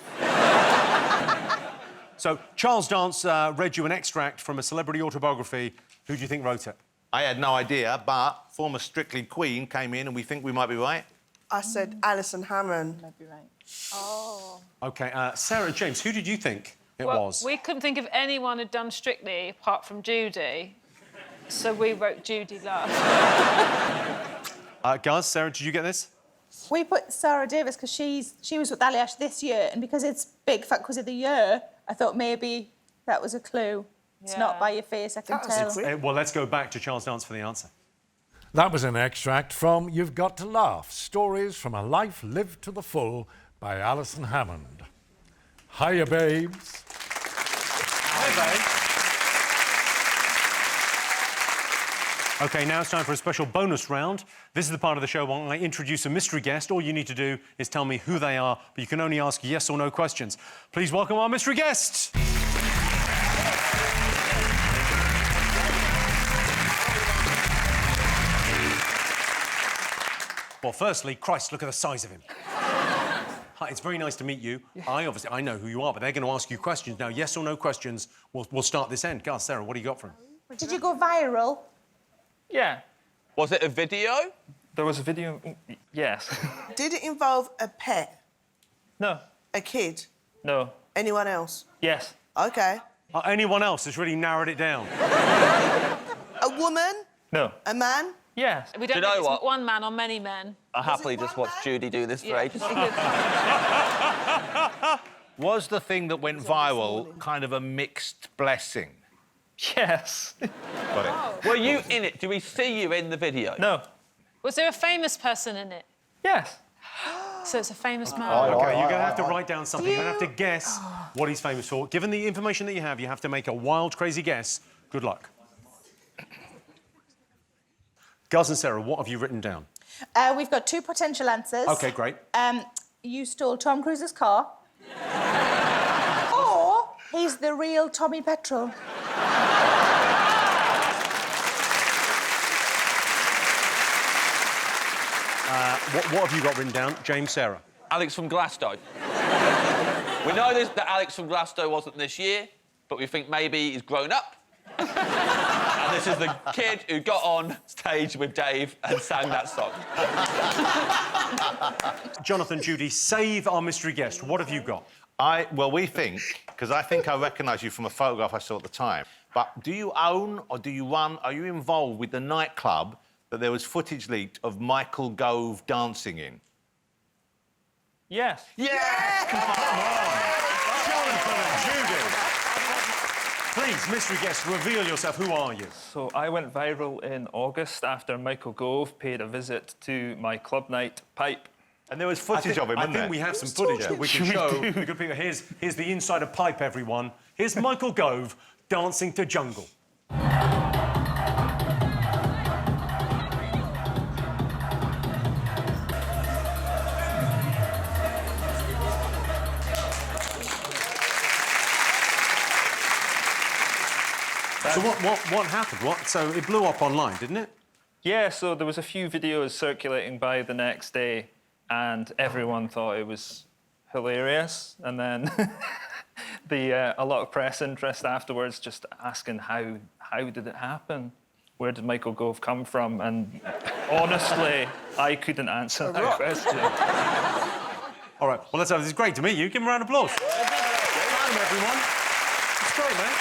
So, Charles Dance read you an extract from a celebrity autobiography. Who do you think wrote it? I had no idea, but former Strictly Queen came in and we think we might be right. I said Alison Hammond. Might be right. Oh. OK, Sarah and James, who did you think it Well, was? we couldn't think of anyone who'd done Strictly apart from Judi, so we wrote Judi Love. Guz, Sarah, did you get this? We put Sarah Davis because she was with Ali Ash this year, and because it's Big Fat Quiz of the Year, I thought maybe that was a clue. It's not by your face, I can tell. Well, let's go back to Charles Dance for the answer. That was an extract from You've Got to Laugh, Stories from a Life Lived to the Full by Alison Hammond. Hiya, babes. Hi, babe. OK, now it's time for a special bonus round. This is the part of the show when I introduce a mystery guest. All you need to do is tell me who they are, but you can only ask yes or no questions. Please welcome our mystery guest. Well, firstly, Christ, look at the size of him. Hi, it's very nice to meet you. I know who you are, but they're going to ask you questions. Now, yes or no questions, we'll start this end. Guz, Sarah, what do you got for him? Did you go viral? Yeah. Was it a video? There was a video, yes. Did it involve a pet? No. A kid? No. Anyone else? Yes. OK. Anyone else has really narrowed it down. A woman? No. A man? Yes. We don't Do you know know if it's what? one man or many men. I happily just watched Judi do this for ages. Was the thing that went viral kind of a mixed blessing? Yes. Got it. Were you in it? Do we see you in the video? No. Was there a famous person in it? Yes. So it's a famous man. OK, you're going to have to write down something. You're going to have to guess what he's famous for. Given the information that you have to make a wild, crazy guess. Good luck. Guz and Sarah, what have you written down? We've got two potential answers. OK, great. You stole Tom Cruise's car. Or he's the real Tommy Petrol. What have you got written down? James, Sarah? Alex from Glasgow. We know that Alex from Glasgow wasn't this year. but we think maybe he's grown up. And this is the kid who got on stage with Dave and sang that song. Jonathan, Judi, save our mystery guest. What have you got? Well, we think, because I think I recognise you from a photograph I saw at the time, but do you own or do you run, are you involved with the nightclub that there was footage leaked of Michael Gove dancing in? Yes. Yeah! Come on! Jonathan and Judi! Please, mystery guest, reveal yourself. Who are you? So I went viral in August after Michael Gove paid a visit to my club night pipe. And there was footage of him, I think we have some footage that we can show. Here's the inside of pipe, everyone. Here's Michael Gove dancing to Jungle. So what happened? So it blew up online, didn't it? Yeah, so there was a few videos circulating by the next day and everyone thought it was hilarious. And then a lot of press interest afterwards just asking how did it happen? Where did Michael Gove come from? And honestly, I couldn't answer that question. All right, well, this is great to meet you. Give him a round of applause. Welcome, everyone. It's great, man.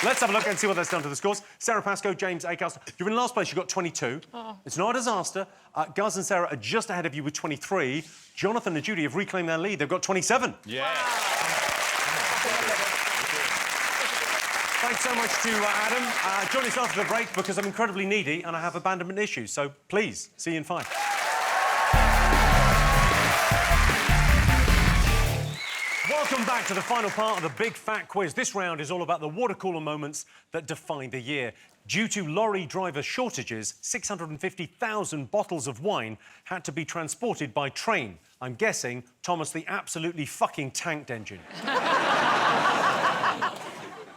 Let's have a look and see what that's done to the scores. Sara Pascoe, James Acaster. You're in last place. You got 22. Oh. It's not a disaster. Guz and Sarah are just ahead of you with 23. Jonathan and Judi have reclaimed their lead. They've got 27. Yeah. Thanks so much to Adam. Join us after the break because I'm incredibly needy and I have abandonment issues. So please, see you in 5. Welcome back to the final part of the Big Fat Quiz. This round is all about the watercooler moments that defined the year. Due to lorry driver shortages, 650,000 bottles of wine had to be transported by train. I'm guessing Thomas the absolutely fucking tanked engine.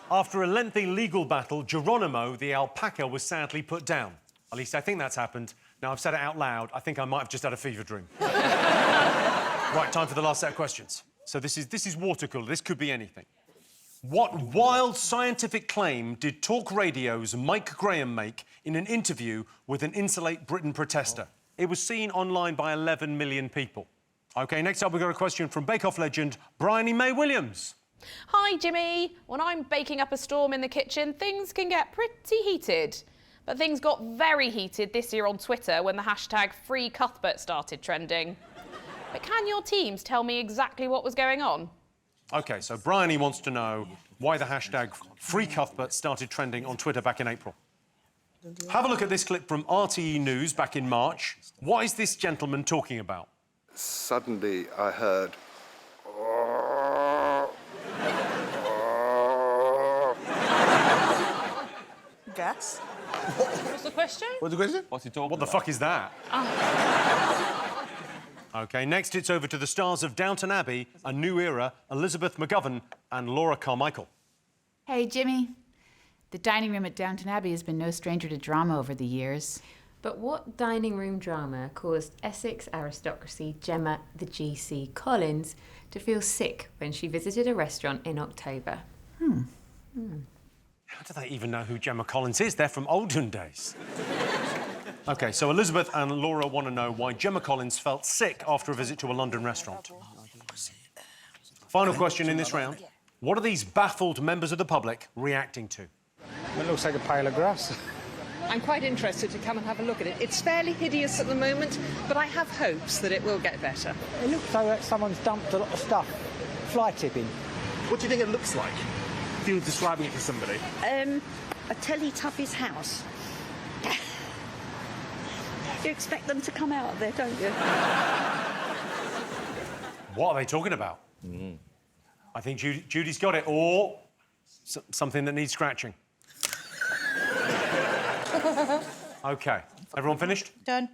After a lengthy legal battle, Geronimo the alpaca was sadly put down. At least I think that's happened. Now, I've said it out loud. I think I might have just had a fever dream. Right, time for the last set of questions. So this is Watercooler. This could be anything. What wild scientific claim did talk radio's Mike Graham make in an interview with an Insulate Britain protester? It was seen online by 11 million people. OK, next up, we've got a question from Bake Off legend Briony May Williams. Hi, Jimmy. When I'm baking up a storm in the kitchen, things can get pretty heated. But things got very heated this year on Twitter when the hashtag #FreeCuthbert started trending. But can your teams tell me exactly what was going on? OK, so Briony wants to know why the hashtag #FreeCuthbert started trending on Twitter back in April. Have a look at this clip from RTE News back in March. What is this gentleman talking about? Suddenly, I heard... Gas? What's the question? What's the question? What's he talking What the fuck is that? OK, next it's over to the stars of Downton Abbey, A New Era, Elizabeth McGovern and Laura Carmichael. Hey, Jimmy. The dining room at Downton Abbey has been no stranger to drama over the years. But what dining room drama caused Essex aristocracy Gemma the GC Collins to feel sick when she visited a restaurant in October? How do they even know who Gemma Collins is? They're from olden days. OK, so Elizabeth and Laura want to know why Gemma Collins felt sick after a visit to a London restaurant. Final question in this round. What are these baffled members of the public reacting to? It looks like a pile of grass. I'm quite interested to come and have a look at it. It's fairly hideous at the moment, but I have hopes that it will get better. It looks like someone's dumped a lot of stuff. Fly tipping. What do you think it looks like? If you were describing it to somebody. A Teletubbies house. You expect them to come out of there, don't you? What are they talking about? I think Judy's got it, or something that needs scratching. OK, everyone finished? Done.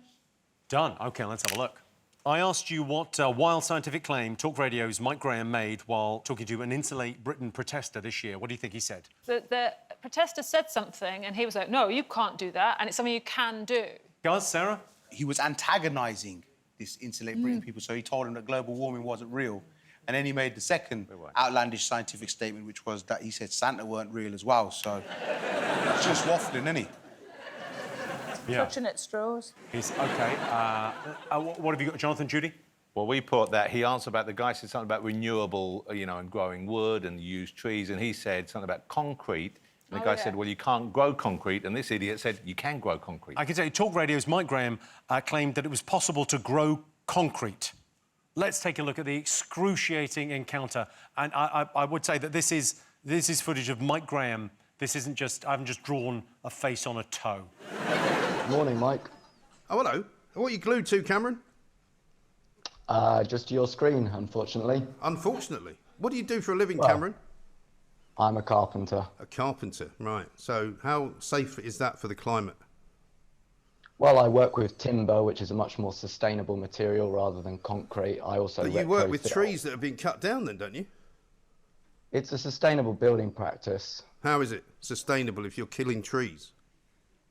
Done. OK, let's have a look. I asked you what wild scientific claim Talk Radio's Mike Graham made while talking to an Insulate Britain protester this year. What do you think he said? The protester said something and he was like, no, you can't do that, and it's something you can do. Guys, Sarah? He was antagonising this Insulate Britain people, so he told them that global warming wasn't real. And then he made the second outlandish scientific statement, which was that he said Santa weren't real as well. So it's just waffling, isn't he? Clutching at straws. He's OK. What have you got, Jonathan, Judy? Well, we put that he answered about the guy said something about renewable, you know, and growing wood and used trees, and he said something about concrete. And the guy said, well, you can't grow concrete, and this idiot said you can grow concrete. I can tell you, Talk Radio's Mike Graham claimed that it was possible to grow concrete. Let's take a look at the excruciating encounter, and I would say that this is footage of Mike Graham. This isn't just I haven't just drawn a face on a toe. Morning, Mike. Oh, hello. What are you glued to, Cameron? Just your screen, unfortunately. Unfortunately? What do you do for a living, Well, Cameron? I'm a carpenter. A carpenter, right. So how safe is that for the climate? Well, I work with timber, which is a much more sustainable material rather than concrete. I also But you work with trees that have been cut down then, don't you? It's a sustainable building practice. How is it sustainable if you're killing trees?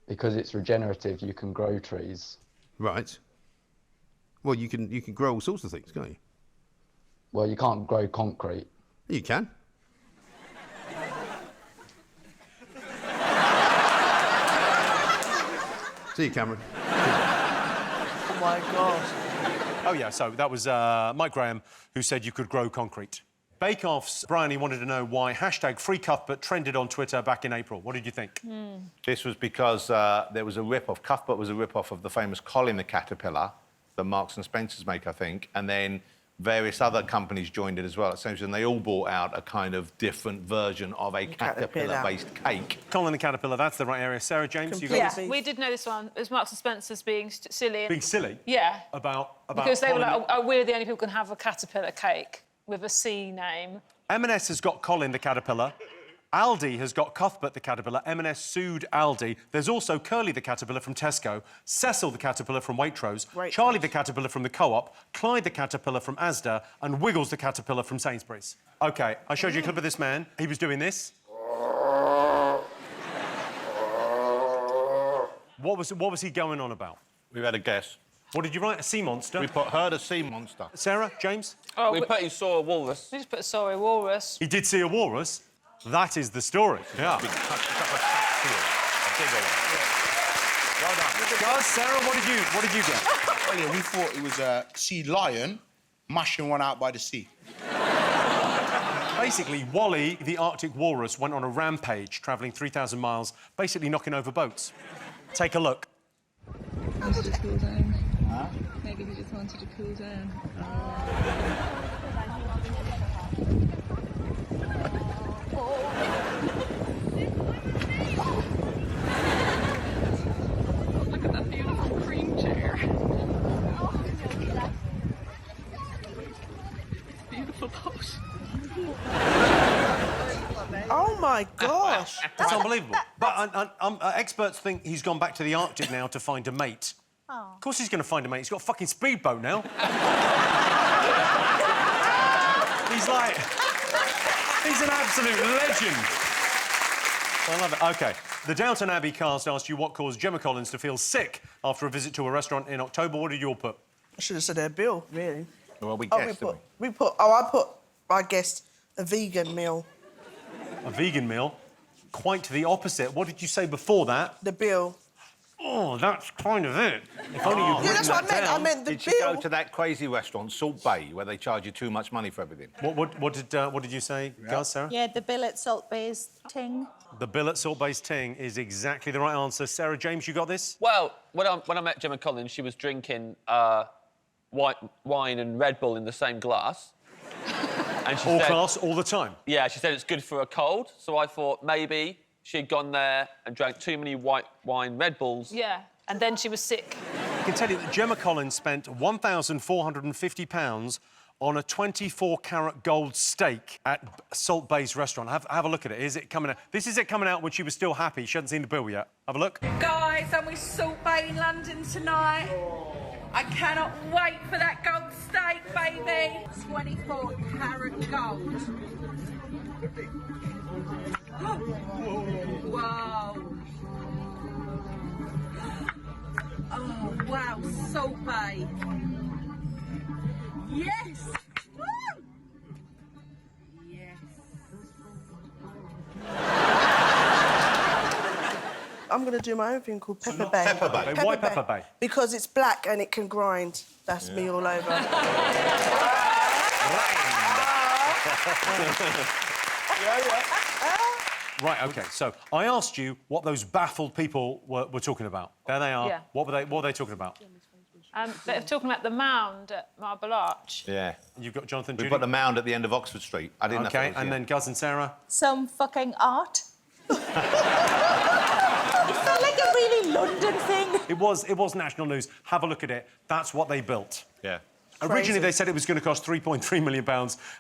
Because it's regenerative, you can grow trees. Right. Well, you can grow all sorts of things, can't you? Well, you can't grow concrete. You can. See you, Cameron. Oh, my God. Oh, yeah, so that was Mike Graham who said you could grow concrete. Bake Off's Briony wanted to know why #Free Cuthbert trended on Twitter back in April. What did you think? This was because there was a rip-off. Cuthbert was a rip-off of the famous Colin the Caterpillar that Marks and Spencer's make, I think, and then various other companies joined it as well. Essentially, and they all brought out a kind of different version of a caterpillar-based cake. Colin the Caterpillar, that's the right area. Sarah, James, you got this? We did know this one. It was Marks and Spencer's being silly. Being silly? Yeah. About Because they were Colin like, oh, we're the only people who can have a caterpillar cake with a C name. M&S has got Colin the Caterpillar. Aldi has got Cuthbert the Caterpillar. M&S sued Aldi. There's also Curly the Caterpillar from Tesco, Cecil the Caterpillar from Waitrose, Charlie the Caterpillar from the Co-op, Clyde the Caterpillar from Asda, and Wiggles the Caterpillar from Sainsbury's. OK, I showed you a clip of this man. He was doing this. What was he going on about? We've had a guess. What did you write? A sea monster? We put heard a sea monster. Sarah, James? Oh, we put he saw a walrus. We just put saw a walrus. He did see a walrus. That is the story. Yeah. Well done. Guys, Sarah, what did you get? Well, yeah, we thought it was a sea lion mashing one out by the sea. Basically, Wally, the Arctic walrus, went on a rampage, travelling 3,000 miles, basically knocking over boats. Take a look. Wanted to cool down. Huh? Maybe he just wanted to cool down. Look at that beautiful cream chair. It's a beautiful boat. Oh, my gosh. That's unbelievable. But experts think he's gone back to the Arctic now to find a mate. Oh. Of course he's going to find a mate. He's got a fucking speedboat now. He's like... He's an absolute legend. I love it. OK. The Downton Abbey cast asked you what caused Gemma Collins to feel sick after a visit to a restaurant in October. What did you all put? I should have said their bill, really. Well, we guessed, I guessed a vegan meal. A vegan meal? Quite the opposite. What did you say before that? The bill. Oh, that's kind of it. If only you'd written that's what that I meant. down. I meant the Did bill. you go to that crazy restaurant, Salt Bay, where they charge you too much money for everything? What did you say, Guz, Sarah? Yeah, the bill at Salt Bay's ting. The bill at Salt Bay's ting is exactly the right answer. Sarah, James, you got this? Well, when I met Gemma Collins, she was drinking wine and Red Bull in the same glass. And she all said, class, all the time? Yeah, she said it's good for a cold, so I thought maybe she'd gone there and drank too many white wine Red Bulls. Yeah, and then she was sick. I can tell you that Gemma Collins spent £1,450 on a 24-carat gold steak at Salt Bay's restaurant. Have a look at it. Is it coming out? This is it coming out when she was still happy. She hadn't seen the bill yet. Have a look. Guys, I'm with Salt Bay in London tonight. I cannot wait for that gold steak, baby. 24-carat gold. Wow. Oh, wow, Salt Bay. Yes! Woo! I'm gonna do my own thing called Pepper Bay. Pepper Bay. Okay, why Pepper Bay? Because it's black and it can grind. That's me all over. Right, OK, so I asked you what those baffled people were talking about. There they are. Yeah. What were they talking about? They're talking about the mound at Marble Arch. Yeah. You've got Jonathan, We've Judi? got the mound at the end of Oxford Street. I didn't know if OK, it was and then Guz and Sarah? Some fucking art. It felt like a really London thing. It was national news. Have a look at it. That's what they built. Yeah. Originally, they said it was going to cost £3.3 million.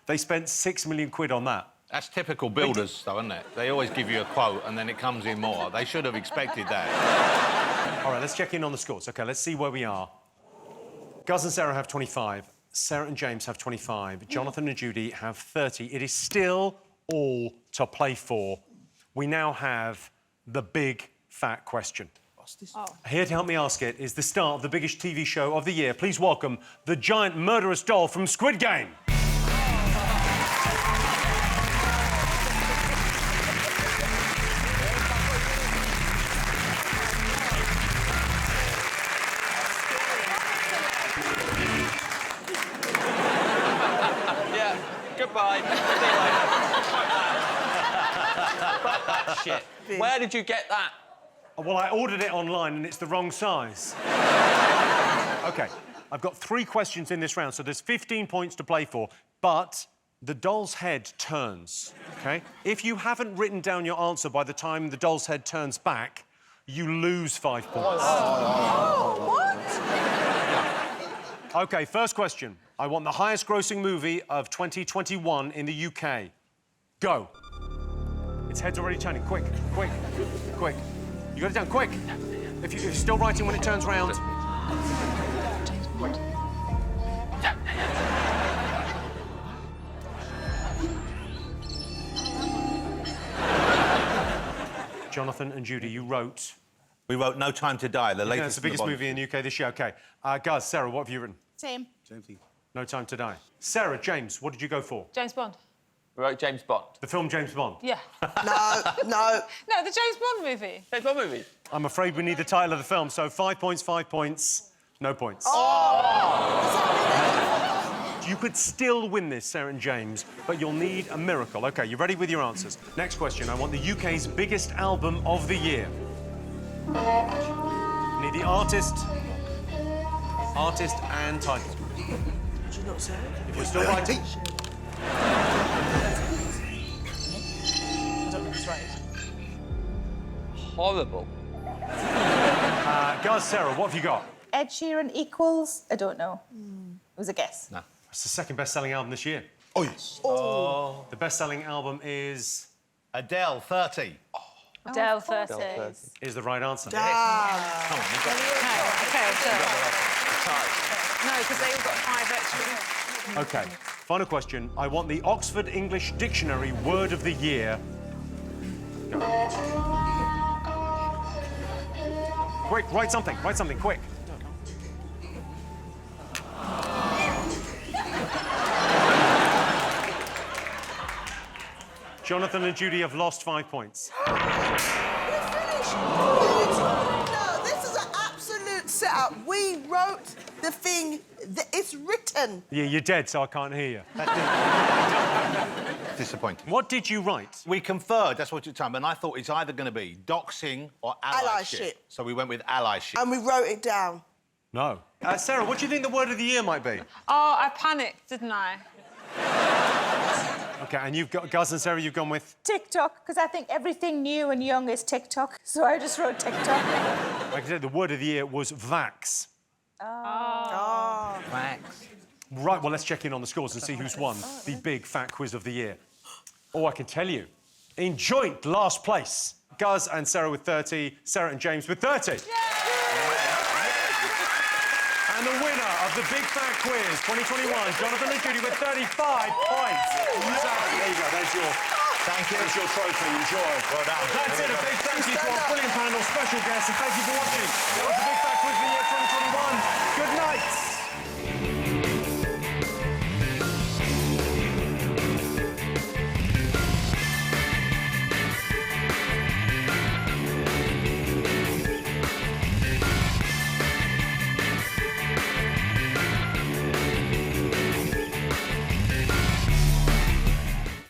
They spent £6 million on that. That's typical builders, though, isn't it? They always give you a quote and then it comes in more. They should have expected that. All right, let's check in on the scores. OK, let's see where we are. Guz and Sarah have 25. Sarah and James have 25. Jonathan and Judi have 30. It is still all to play for. We now have the big, fat question. What's this? Here to help me ask it is the star of the biggest TV show of the year. Please welcome the giant murderous doll from Squid Game. Yeah, goodbye. See you later. Fuck that shit. Where did you get that? Well, I ordered it online and it's the wrong size. OK, I've got 3 questions in this round, so there's 15 points to play for, but the doll's head turns, OK? If you haven't written down your answer by the time the doll's head turns back, you lose 5 points. OK, first question. I want the highest-grossing movie of 2021 in the UK. Go. Its head's already turning. Quick, quick, quick. You got it down, quick. If you're still writing when it turns round. Jonathan and Judi, you wrote... We wrote No Time to Die, the latest. It's the biggest movie in the UK this year. OK. Guz, Sarah, what have you written? Same. No Time to Die. Sarah, James, what did you go for? James Bond. We wrote James Bond. The film James Bond? Yeah. No. No, the James Bond movie. James Bond movie. I'm afraid we need the title of the film, so 5 points, 5 points, no points. You could still win this, Sarah and James, but you'll need a miracle. OK, you ready with your answers? Next question. I want the UK's biggest album of the year. Need the artist and title. Did you not say it? If you're still writing... I don't know what's right. Horrible. Guz, Sarah, what have you got? Ed Sheeran equals... I don't know. It was a guess. No. It's the second best-selling album this year. Oh, yes. Oh. The best-selling album is... Adele, 30. Adele 30. Is the right answer. Okay, so... No, because they all got 5 extra. OK, final question. I want the Oxford English Dictionary word of the year. Go. Quick, write something, quick. Jonathan and Judi have lost 5 points. No, this is an absolute setup. We wrote the thing. It's written. Yeah, you're dead, so I can't hear you. Disappointing. What did you write? We conferred, that's what you're talking about, and I thought it's either going to be doxing or allyship. So we went with allyship. And we wrote it down. No. Sarah, what do you think the word of the year might be? Oh, I panicked, didn't I? OK, and you've got... Guz and Sarah, you've gone with? TikTok, because I think everything new and young is TikTok, so I just wrote TikTok. Like I said, the word of the year was vax. Oh. Thanks. Right, well, let's check in on the scores and see who's won the big fat quiz of the year. Oh, I can tell you. In joint last place, Guz and Sarah with 30, Sarah and James with 30. Yay! And the winner of the Big Fat Quiz 2021, Jonathan and Judi with 35 points. Sarah, there you go, there's your... Thank you. That's your trophy, enjoy. Well done. That's it, a big thank you to our brilliant panel, special guests, and thank you for watching. That was the Big